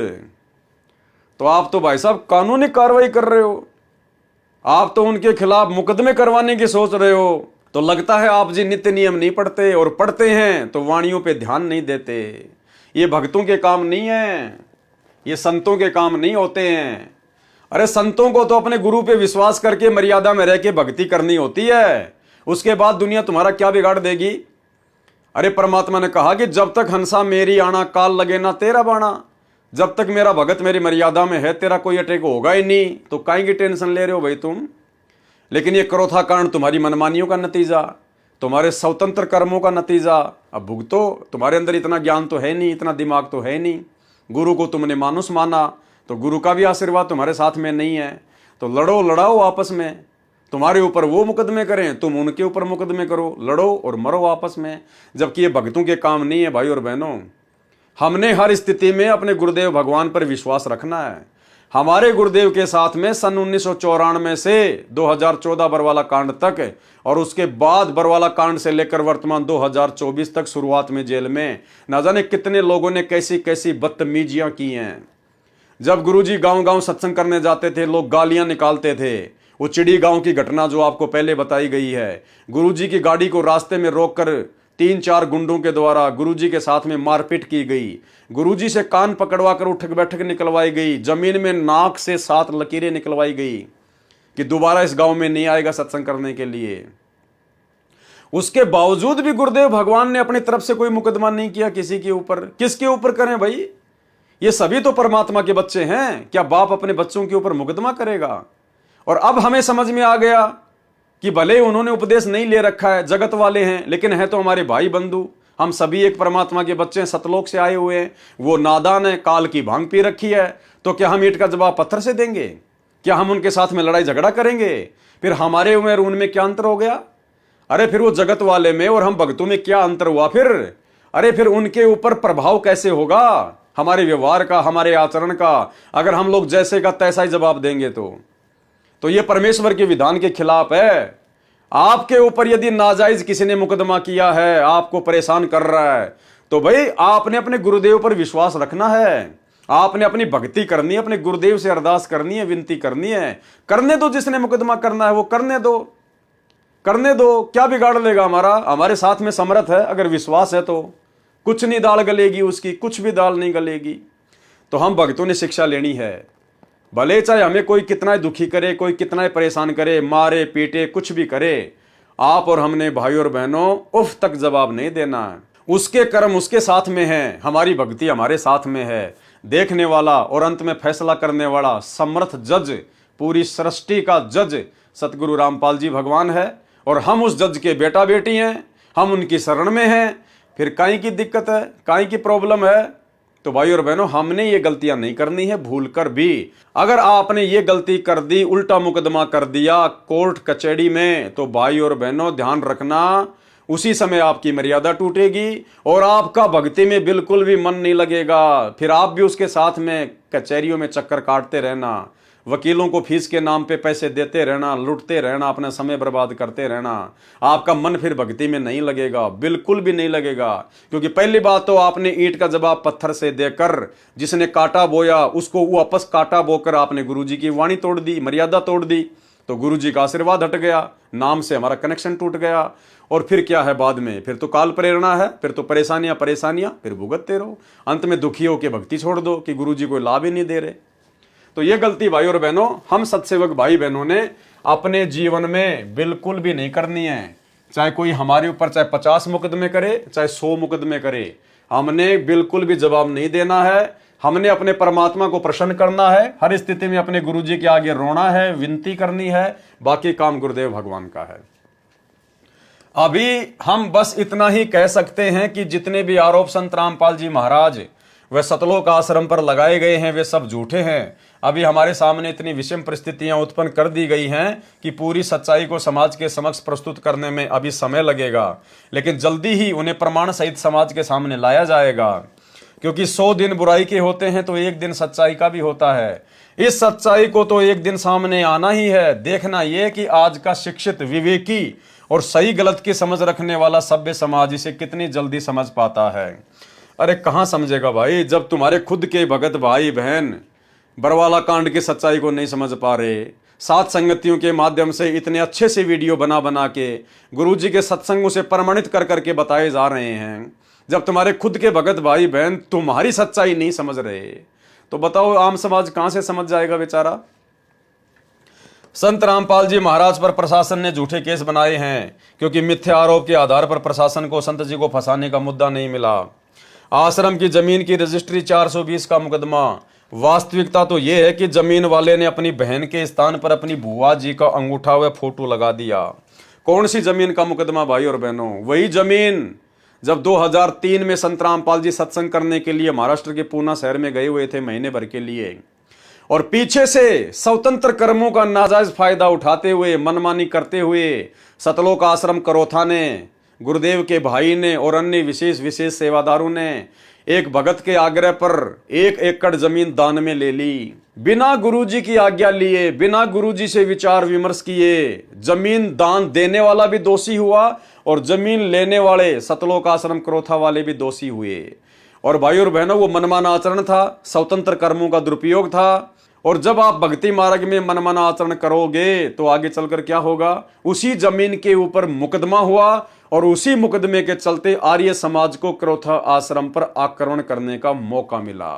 तो आप तो भाई साहब कानूनी कार्रवाई कर रहे हो, आप तो उनके खिलाफ मुकदमे करवाने की सोच रहे हो। तो लगता है आप जी नित्य नियम नहीं पढ़ते, और पढ़ते हैं तो वाणियों पे ध्यान नहीं देते। ये भक्तों के काम नहीं है, ये संतों के काम नहीं होते हैं। अरे संतों को तो अपने गुरु पे विश्वास करके मर्यादा में रह के भक्ति करनी होती है, उसके बाद दुनिया तुम्हारा क्या बिगाड़ देगी? अरे परमात्मा ने कहा कि जब तक हंसा मेरी आना काल लगे ना तेरा बाणा, जब तक मेरा भगत मेरी मर्यादा में है तेरा कोई अटैक होगा ही नहीं, तो काहे की टेंशन ले रहे हो भाई तुम? लेकिन ये क्रोथा कांड तुम्हारी मनमानियों का नतीजा, तुम्हारे स्वतंत्र कर्मों का नतीजा। अब भुगतो, तुम्हारे अंदर इतना ज्ञान तो है नहीं, इतना दिमाग तो है नहीं। गुरु को तुमने मानुस माना, तो गुरु का भी आशीर्वाद तुम्हारे साथ में नहीं है। तो लड़ो लड़ाओ आपस में, तुम्हारे ऊपर वो मुकदमे करें, तुम उनके ऊपर मुकदमे करो, लड़ो और मरो आपस में, जबकि ये भक्तों के काम नहीं है। भाई और बहनों, हमने हर स्थिति में अपने गुरुदेव भगवान पर विश्वास रखना है, हमारे गुरुदेव के साथ में सन 1994 से 2014 बरवाला कांड तक और उसके बाद बरवाला कांड से लेकर वर्तमान 2024 तक शुरुआत में जेल में ना जाने कितने लोगों ने कैसी कैसी बदतमीजियां की हैं। जब गुरुजी गांव-गांव सत्संग करने जाते थे, लोग गालियां निकालते थे। वो चिड़ी गांव की घटना जो आपको पहले बताई गई है, गुरुजी की गाड़ी को रास्ते में रोककर 3-4 गुंडों के द्वारा गुरुजी के साथ में मारपीट की गई। गुरुजी से कान पकड़वा कर उठक बैठक निकलवाई गई। जमीन में नाक से 7 लकीरें निकलवाई गई कि दोबारा इस गांव में नहीं आएगा सत्संग करने के लिए। उसके बावजूद भी गुरुदेव भगवान ने अपनी तरफ से कोई मुकदमा नहीं किया किसी के ऊपर। किसके ऊपर करें भाई? ये सभी तो परमात्मा के बच्चे हैं। क्या बाप अपने बच्चों के ऊपर मुकदमा करेगा? और अब हमें समझ में आ गया कि भले उन्होंने उपदेश नहीं ले रखा है, जगत वाले हैं, लेकिन है तो हमारे भाई बंधु। हम सभी एक परमात्मा के बच्चे हैं, सतलोक से आए हुए हैं। वो नादान है, काल की भांग पी रखी है, तो क्या हम ईंट का जवाब पत्थर से देंगे? क्या हम उनके साथ में लड़ाई झगड़ा करेंगे? फिर हमारे में और उनमें क्या अंतर हो गया? अरे फिर वो जगत वाले में और हम भक्तों में क्या अंतर हुआ फिर? अरे फिर उनके ऊपर प्रभाव कैसे होगा हमारे व्यवहार का, हमारे आचरण का, अगर हम लोग जैसे का तैसा ही जवाब देंगे तो ये परमेश्वर के विधान के खिलाफ है। आपके ऊपर यदि नाजायज किसी ने मुकदमा किया है, आपको परेशान कर रहा है, तो भाई आपने अपने गुरुदेव पर विश्वास रखना है। आपने अपनी भक्ति करनी है, अपने गुरुदेव से अरदास करनी है, विनती करनी है। करने दो, जिसने मुकदमा करना है वो करने दो, करने दो। क्या बिगाड़ लेगा हमारा? हमारे साथ में समर्थ है, अगर विश्वास है तो कुछ नहीं दाल गलेगी उसकी, कुछ भी दाल नहीं गलेगी। तो हम भक्तों ने शिक्षा लेनी है। भले चाहे हमें कोई कितना ही दुखी करे, कोई कितना ही परेशान करे, मारे पीटे, कुछ भी करे, आप और हमने भाई और बहनों उफ तक जवाब नहीं देना है। उसके कर्म उसके साथ में है, हमारी भक्ति हमारे साथ में है। देखने वाला और अंत में फैसला करने वाला समर्थ जज, पूरी सृष्टि का जज सतगुरु रामपाल जी भगवान है और हम उस जज के बेटा बेटी हैं, हम उनकी शरण में हैं। फिर काई की दिक्कत है, काई की प्रॉब्लम है? तो भाई और बहनों, हमने ये गलतियां नहीं करनी है भूल कर भी। अगर आपने ये गलती कर दी, उल्टा मुकदमा कर दिया कोर्ट कचहरी में, तो भाई और बहनों ध्यान रखना, उसी समय आपकी मर्यादा टूटेगी और आपका भक्ति में बिल्कुल भी मन नहीं लगेगा। फिर आप भी उसके साथ में कचहरियों में चक्कर काटते रहना, वकीलों को फीस के नाम पे पैसे देते रहना, लुटते रहना, अपना समय बर्बाद करते रहना। आपका मन फिर भक्ति में नहीं लगेगा, बिल्कुल भी नहीं लगेगा। क्योंकि पहली बात तो आपने ईंट का जवाब पत्थर से देकर, जिसने कांटा बोया उसको वापस कांटा बोकर आपने गुरुजी की वाणी तोड़ दी, मर्यादा तोड़ दी, तो गुरुजी का आशीर्वाद हट गया, नाम से हमारा कनेक्शन टूट गया। और फिर क्या है बाद में? फिर तो काल प्रेरणा है, फिर तो परेशानियां फिर भुगतते रहो। अंत में दुखी होकर भक्ति छोड़ दो कि गुरुजी कोई लाभ ही नहीं दे रहे। तो ये गलती भाई और बहनों, हम सत्सेवक भाई बहनों ने अपने जीवन में बिल्कुल भी नहीं करनी है। चाहे कोई हमारे ऊपर चाहे 50 मुकदमे करे, चाहे 100 मुकदमे करे, हमने बिल्कुल भी जवाब नहीं देना है। हमने अपने परमात्मा को प्रसन्न करना है, हर स्थिति में अपने गुरुजी के आगे रोना है, विनती करनी है। बाकी काम गुरुदेव भगवान का है। अभी हम बस इतना ही कह सकते हैं कि जितने भी आरोप संत रामपाल जी महाराज वे सतलोक आश्रम पर लगाए गए हैं, वे सब झूठे हैं। अभी हमारे सामने इतनी विषम परिस्थितियां उत्पन्न कर दी गई हैं कि पूरी सच्चाई को समाज के समक्ष प्रस्तुत करने में अभी समय लगेगा, लेकिन जल्दी ही उन्हें प्रमाण सहित समाज के सामने लाया जाएगा। क्योंकि 100 दिन बुराई के होते हैं तो एक दिन सच्चाई का भी होता है। इस सच्चाई को तो एक दिन सामने आना ही है। देखना यह कि आज का शिक्षित, विवेकी और सही गलत की समझ रखने वाला सभ्य समाज इसे कितनी जल्दी समझ पाता है। अरे कहां समझेगा भाई, जब तुम्हारे खुद के भगत भाई बहन बरवाला कांड की सच्चाई को नहीं समझ पा रहे, सात संगतियों के माध्यम से इतने अच्छे से वीडियो बना बना के गुरुजी के सत्संगों से प्रमाणित कर करके बताए जा रहे हैं, जब तुम्हारे खुद के भगत भाई बहन तुम्हारी सच्चाई नहीं समझ रहे, तो बताओ आम समाज कहां से समझ जाएगा बेचारा। संत रामपाल जी महाराज पर प्रशासन ने झूठे केस बनाए हैं, क्योंकि मिथ्या आरोप के आधार पर प्रशासन को संत जी को फंसाने का मुद्दा नहीं मिला। आश्रम की जमीन की रजिस्ट्री 420 का मुकदमा। वास्तविकता तो यह है कि जमीन वाले ने अपनी बहन के स्थान पर अपनी बुआ जी का अंगूठा व फोटो लगा दिया। कौन सी जमीन का मुकदमा भाई और बहनों? वही जमीन जब 2003 में संत रामपाल जी सत्संग करने के लिए महाराष्ट्र के पूना शहर में गए हुए थे महीने भर के लिए, और पीछे से स्वतंत्र कर्मों का नाजायज फायदा उठाते हुए, मनमानी करते हुए सतलोक आश्रम करोथा ने, गुरुदेव के भाई ने और अन्य विशेष सेवादारों ने एक भगत के आग्रह पर 1 एकड़ जमीन दान में ले ली, बिना गुरुजी की आज्ञा लिए, बिना गुरुजी से विचार विमर्श किए। जमीन दान देने वाला भी दोषी हुआ और जमीन लेने वाले सतलोक आश्रम क्रोथा वाले भी दोषी हुए। और भाई और बहनों, वो मनमाना आचरण था, स्वतंत्र कर्मों का दुरुपयोग था। और जब आप भक्ति मार्ग में मनमाना आचरण करोगे तो आगे चलकर क्या होगा, उसी जमीन के ऊपर मुकदमा हुआ और उसी मुकदमे के चलते आर्य समाज को क्रोथा आश्रम पर आक्रमण करने का मौका मिला।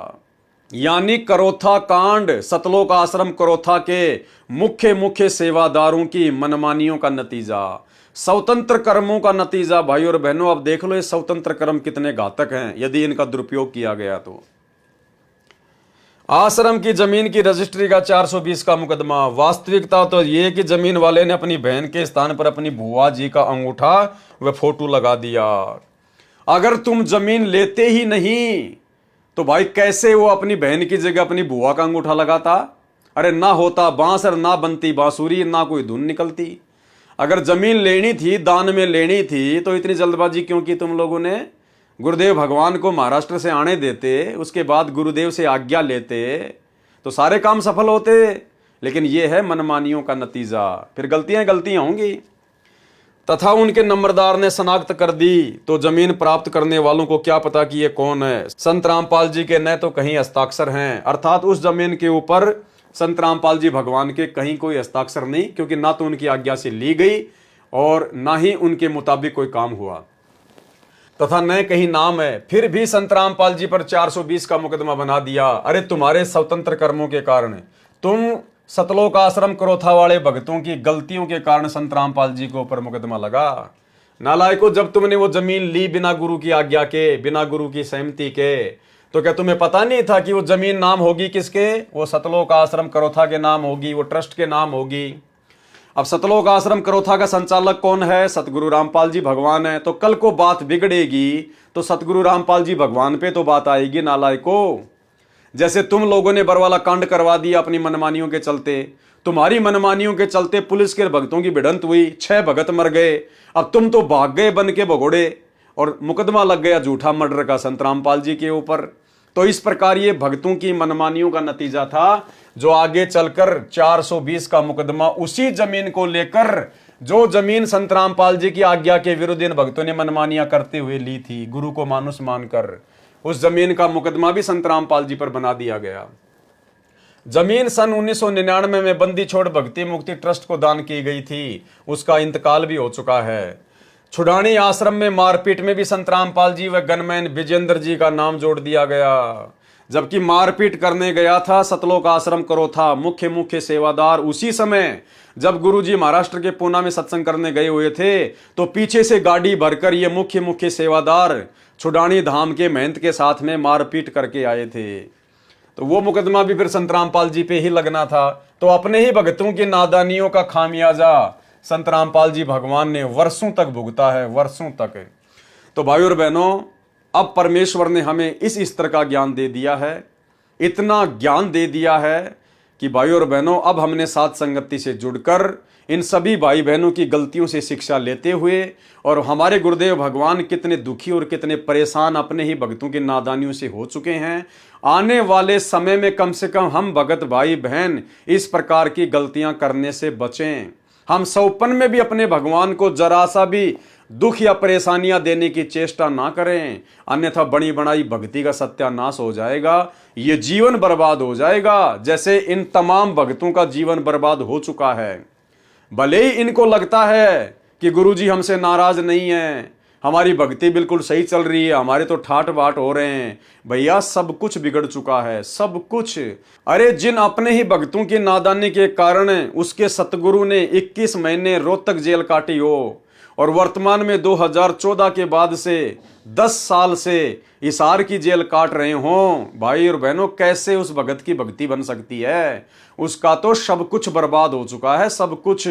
यानी क्रोथा कांड सतलोक आश्रम क्रोथा के मुख्य सेवादारों की मनमानियों का नतीजा, स्वतंत्र कर्मों का नतीजा। भाई और बहनों, अब देख लो ये स्वतंत्र कर्म कितने घातक हैं यदि इनका दुरुपयोग किया गया तो। आश्रम की जमीन की रजिस्ट्री का 420 का मुकदमा। वास्तविकता तो ये कि जमीन वाले ने अपनी बहन के स्थान पर अपनी बुआ जी का अंगूठा व फोटो लगा दिया। अगर तुम जमीन लेते ही नहीं तो भाई कैसे वो अपनी बहन की जगह अपनी बुआ का अंगूठा लगाता? अरे ना होता बांस और ना बनती बांसुरी, ना कोई धुन निकलती। अगर जमीन लेनी थी, दान में लेनी थी, तो इतनी जल्दबाजी क्यों की तुम लोगों ने? गुरुदेव भगवान को महाराष्ट्र से आने देते, उसके बाद गुरुदेव से आज्ञा लेते तो सारे काम सफल होते। लेकिन यह है मनमानियों का नतीजा। फिर गलतियां होंगी। तथा उनके नंबरदार ने शनाख्त कर दी तो जमीन प्राप्त करने वालों को क्या पता कि ये कौन है। संत रामपाल जी के न तो कहीं हस्ताक्षर हैं, अर्थात उस जमीन के ऊपर संत रामपाल जी भगवान के कहीं कोई हस्ताक्षर नहीं, क्योंकि ना तो उनकी आज्ञा से ली गई और ना ही उनके मुताबिक कोई काम हुआ, तथा न कहीं नाम है। फिर भी संत रामपाल जी पर 420 का मुकदमा बना दिया। अरे तुम्हारे स्वतंत्र कर्मों के कारण, तुम सतलोक आश्रम क्रोथा वाले भक्तों की गलतियों के कारण संत रामपाल जी के ऊपर मुकदमा लगा। नालायकों, जब तुमने वो जमीन ली बिना गुरु की आज्ञा के, बिना गुरु की सहमति के, तो क्या तुम्हें पता नहीं था कि वो जमीन नाम होगी किसके? वो सतलोक आश्रम क्रोथा के नाम होगी, वो ट्रस्ट के नाम होगी। अब सतलोक आश्रम क्रोथा का संचालक कौन है? सतगुरु रामपाल जी भगवान है। तो कल को बात बिगड़ेगी तो सतगुरु रामपाल जी भगवान पे तो बात आएगी नालायकों। जैसे तुम लोगों ने बरवाला कांड करवा दिया अपनी मनमानियों के चलते, तुम्हारी मनमानियों के चलते पुलिस के भक्तों की भिड़ंत हुई, 6 भगत मर गए। अब तुम तो भाग गए बन के भगोड़े और मुकदमा लग गया झूठा मर्डर का संत रामपाल जी के ऊपर। तो इस प्रकार ये भक्तों की मनमानियों का नतीजा था, जो आगे चलकर 420 का मुकदमा उसी जमीन को लेकर, जो जमीन संत रामपाल जी की आज्ञा के विरुद्ध इन भक्तों ने मनमानियां करते हुए ली थी, गुरु को मानुष मानकर, उस जमीन का मुकदमा भी संत रामपाल जी पर बना दिया गया। जमीन सन 1999 में बंदी छोड़ भक्ति मुक्ति ट्रस्ट को दान की गई थी, उसका इंतकाल भी हो चुका है। छुडानी आश्रम में मारपीट में भी संत रामपाल जी व गनमैन विजेंद्र जी का नाम जोड़ दिया गया, जबकि मारपीट करने गया था सतलोक आश्रम क्रोथा मुख्य सेवादार। उसी समय जब गुरुजी महाराष्ट्र के पूना में सत्संग करने गए हुए थे तो पीछे से गाड़ी भरकर ये मुख्य सेवादार छुडानी धाम के महंत के साथ में मारपीट करके आए थे। तो वो मुकदमा भी फिर संत रामपाल जी पे ही लगना था। तो अपने ही भक्तों की नादानियों का खामियाजा संत रामपाल जी भगवान ने वर्षों तक भुगता है, वर्षों तक। तो भाइयों और बहनों, अब परमेश्वर ने हमें इस स्तर का ज्ञान दे दिया है, इतना ज्ञान दे दिया है कि भाइयों और बहनों, अब हमने साथ संगति से जुड़कर इन सभी भाई बहनों की गलतियों से शिक्षा लेते हुए, और हमारे गुरुदेव भगवान कितने दुखी और कितने परेशान अपने ही भक्तों की नादानियों से हो चुके हैं, आने वाले समय में कम से कम हम भगत भाई बहन इस प्रकार की गलतियां करने से बचें। हम सौपन में भी अपने भगवान को जरा सा भी दुख या परेशानियां देने की चेष्टा ना करें, अन्यथा बड़ी बनाई भक्ति का सत्यानाश हो जाएगा, ये जीवन बर्बाद हो जाएगा, जैसे इन तमाम भक्तों का जीवन बर्बाद हो चुका है। भले ही इनको लगता है कि गुरुजी हमसे नाराज नहीं है, हमारी भक्ति बिल्कुल सही चल रही है, हमारे तो ठाट बाट हो रहे हैं, भैया सब कुछ बिगड़ चुका है, सब कुछ। अरे जिन अपने ही भक्तों की नादानी के कारण उसके सतगुरु ने 21 महीने रोहतक जेल काटी हो, और वर्तमान में 2014 के बाद से 10 साल से हिसार की जेल काट रहे हों, भाई और बहनों, कैसे उस भगत की भक्ति बन सकती है? उसका तो सब कुछ बर्बाद हो चुका है, सब कुछ।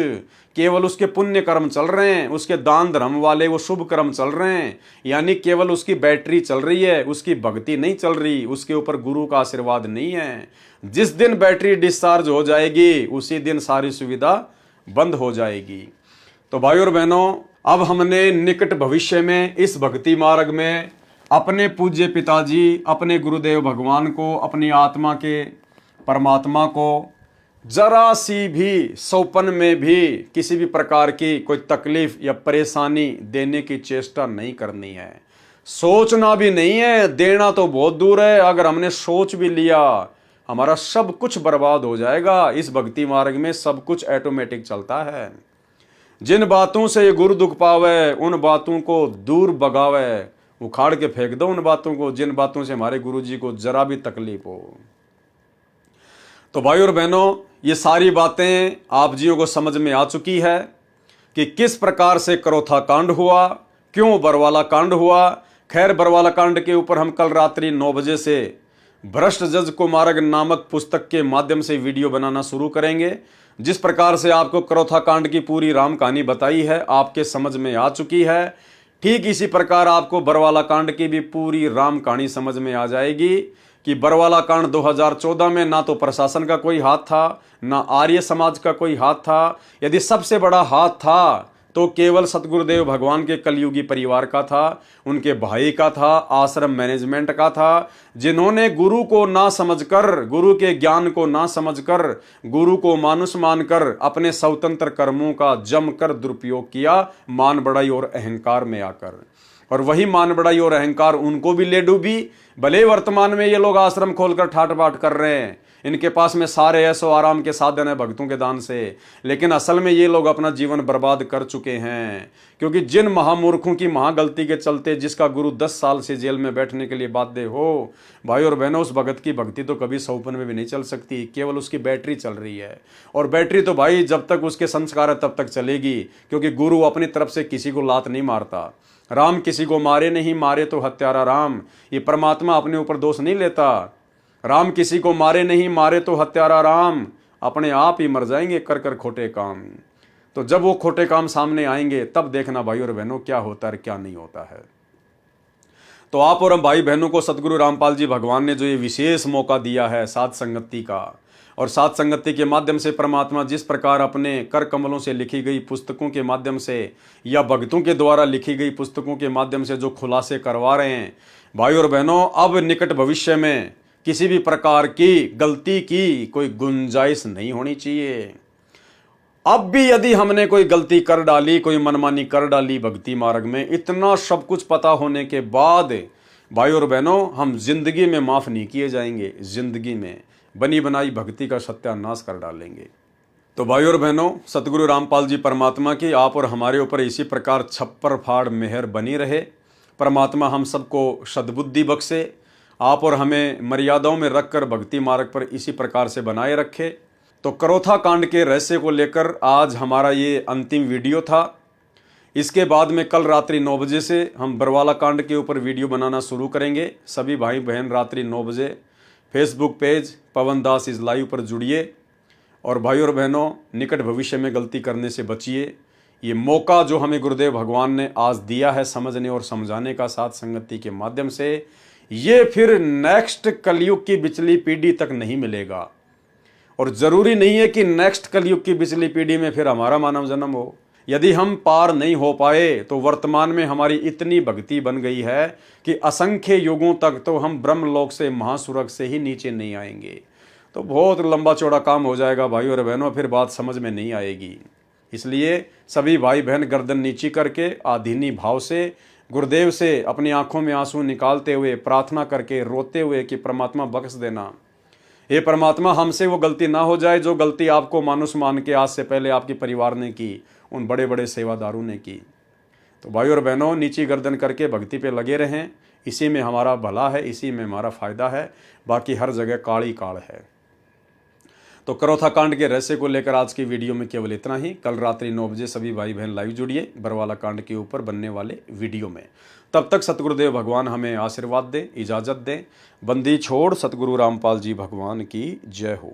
केवल उसके पुण्य कर्म चल रहे हैं, उसके दान धर्म वाले वो शुभ कर्म चल रहे हैं, यानी केवल उसकी बैटरी चल रही है, उसकी भक्ति नहीं चल रही, उसके ऊपर गुरु का आशीर्वाद नहीं है। जिस दिन बैटरी डिस्चार्ज हो जाएगी उसी दिन सारी सुविधा बंद हो जाएगी। तो भाई और बहनों, अब हमने निकट भविष्य में इस भक्ति मार्ग में अपने पूज्य पिताजी, अपने गुरुदेव भगवान को, अपनी आत्मा के परमात्मा को जरा सी भी सौपन में भी किसी भी प्रकार की कोई तकलीफ या परेशानी देने की चेष्टा नहीं करनी है। सोचना भी नहीं है, देना तो बहुत दूर है। अगर हमने सोच भी लिया हमारा सब कुछ बर्बाद हो जाएगा। इस भक्ति मार्ग में सब कुछ ऑटोमेटिक चलता है। जिन बातों से ये गुरु दुख पावे उन बातों को दूर भगावे, उखाड़ के फेंक दो उन बातों को जिन बातों से हमारे गुरु जी को जरा भी तकलीफ हो। तो भाई और बहनों, ये सारी बातें आप जियों को समझ में आ चुकी है कि किस प्रकार से करोथा कांड हुआ, क्यों बरवाला कांड हुआ। खैर, बरवाला कांड के ऊपर हम कल रात्रि 9 बजे से भ्रष्ट जज को मार्ग नामक पुस्तक के माध्यम से वीडियो बनाना शुरू करेंगे। जिस प्रकार से आपको करोथा कांड की पूरी राम कहानी बताई है आपके समझ में आ चुकी है, ठीक इसी प्रकार आपको बरवाला कांड की भी पूरी राम कहानी समझ में आ जाएगी कि बरवाला कांड 2014 में ना तो प्रशासन का कोई हाथ था, ना आर्य समाज का कोई हाथ था। यदि सबसे बड़ा हाथ था तो केवल सतगुरुदेव भगवान के कलयुगी परिवार का था, उनके भाई का था, आश्रम मैनेजमेंट का था, जिन्होंने गुरु को ना समझकर, गुरु के ज्ञान को ना समझकर, गुरु को मानुष मानकर अपने स्वतंत्र कर्मों का जमकर दुरुपयोग किया, मान बढ़ाई और अहंकार में आकर। और वही मान बढ़ाई और अहंकार उनको भी ले डूबी। भले वर्तमान में ये लोग आश्रम खोलकर ठाट बाट कर रहे हैं, इनके पास में सारे ऐसो आराम के साधन है भक्तों के दान से, लेकिन असल में ये लोग अपना जीवन बर्बाद कर चुके हैं। क्योंकि जिन महामूर्खों की महागलती के चलते जिसका गुरु 10 साल से जेल में बैठने के लिए बाध्य हो, भाई और बहनों, उस भगत की भक्ति तो कभी सौपन में भी नहीं चल सकती, केवल उसकी बैटरी चल रही है। और बैटरी तो भाई जब तक उसके संस्कार है तब तक चलेगी, क्योंकि गुरु अपनी तरफ से किसी को लात नहीं मारता। राम किसी को मारे नहीं, मारे तो हत्यारा राम। ये परमात्मा अपने ऊपर दोष नहीं लेता। राम किसी को मारे नहीं, मारे तो हत्यारा राम। अपने आप ही मर जाएंगे कर कर खोटे काम। तो जब वो खोटे काम सामने आएंगे तब देखना भाई और बहनों क्या होता है क्या नहीं होता है। तो आप और हम भाई बहनों को सतगुरु रामपाल जी भगवान ने जो ये विशेष मौका दिया है साध संगति का, और साध संगति के माध्यम से परमात्मा जिस प्रकार अपने कर कमलों से लिखी गई पुस्तकों के माध्यम से या भक्तों के द्वारा लिखी गई पुस्तकों के माध्यम से जो खुलासे करवा रहे हैं, भाई और बहनों, अब निकट भविष्य में किसी भी प्रकार की गलती की कोई गुंजाइश नहीं होनी चाहिए। अब भी यदि हमने कोई गलती कर डाली, कोई मनमानी कर डाली भक्ति मार्ग में, इतना सब कुछ पता होने के बाद भाई और बहनों, हम जिंदगी में माफ नहीं किए जाएंगे। जिंदगी में बनी बनाई भक्ति का सत्यानाश कर डालेंगे। तो भाई और बहनों, सतगुरु रामपाल जी परमात्मा की आप और हमारे ऊपर इसी प्रकार छप्पर फाड़ मेहर बनी रहे। परमात्मा हम सबको सद्बुद्धि बख्शे, आप और हमें मर्यादाओं में रखकर भक्ति मार्ग पर इसी प्रकार से बनाए रखे। तो करोथा कांड के रहस्य को लेकर आज हमारा ये अंतिम वीडियो था। इसके बाद में कल रात्रि 9 बजे से हम बरवाला कांड के ऊपर वीडियो बनाना शुरू करेंगे। सभी भाई बहन रात्रि 9 बजे Facebook page Pawan Das is live पर जुड़िए। और भाई और बहनों, निकट भविष्य में गलती करने से बचिए। ये मौका जो हमें गुरुदेव भगवान ने आज दिया है समझने और समझाने का साथ संगति के माध्यम से, ये फिर नेक्स्ट कलयुग की पिछली पीढ़ी तक नहीं मिलेगा। और जरूरी नहीं है कि नेक्स्ट कलयुग की पिछली पीढ़ी में फिर हमारा मानव जन्म हो। यदि हम पार नहीं हो पाए तो वर्तमान में हमारी इतनी भक्ति बन गई है कि असंख्य युगों तक तो हम ब्रह्मलोक से महासुरग से ही नीचे नहीं आएंगे। तो बहुत लंबा चौड़ा काम हो जाएगा भाई और बहनों, फिर बात समझ में नहीं आएगी। इसलिए सभी भाई बहन गर्दन नीची करके आधीनी भाव से गुरुदेव से अपनी आंखों में आंसू निकालते हुए प्रार्थना करके रोते हुए कि परमात्मा बख्श देना, ये परमात्मा हमसे वो गलती ना हो जाए जो गलती आपको मानुष मान के आज से पहले आपके परिवार ने की, उन बड़े बड़े सेवादारों ने की। तो भाई और बहनों, नीची गर्दन करके भक्ति पे लगे रहें। इसी में हमारा भला है, इसी में हमारा फायदा है, बाकी हर जगह काल ही काल है। तो करोथा कांड के रहस्य को लेकर आज की वीडियो में केवल इतना ही। कल रात्रि 9 बजे सभी भाई बहन लाइव जुड़िए बरवाला कांड के ऊपर बनने वाले वीडियो में। तब तक सतगुरुदेव भगवान हमें आशीर्वाद दें, इजाज़त दें। बंदी छोड़ सतगुरु रामपाल जी भगवान की जय हो।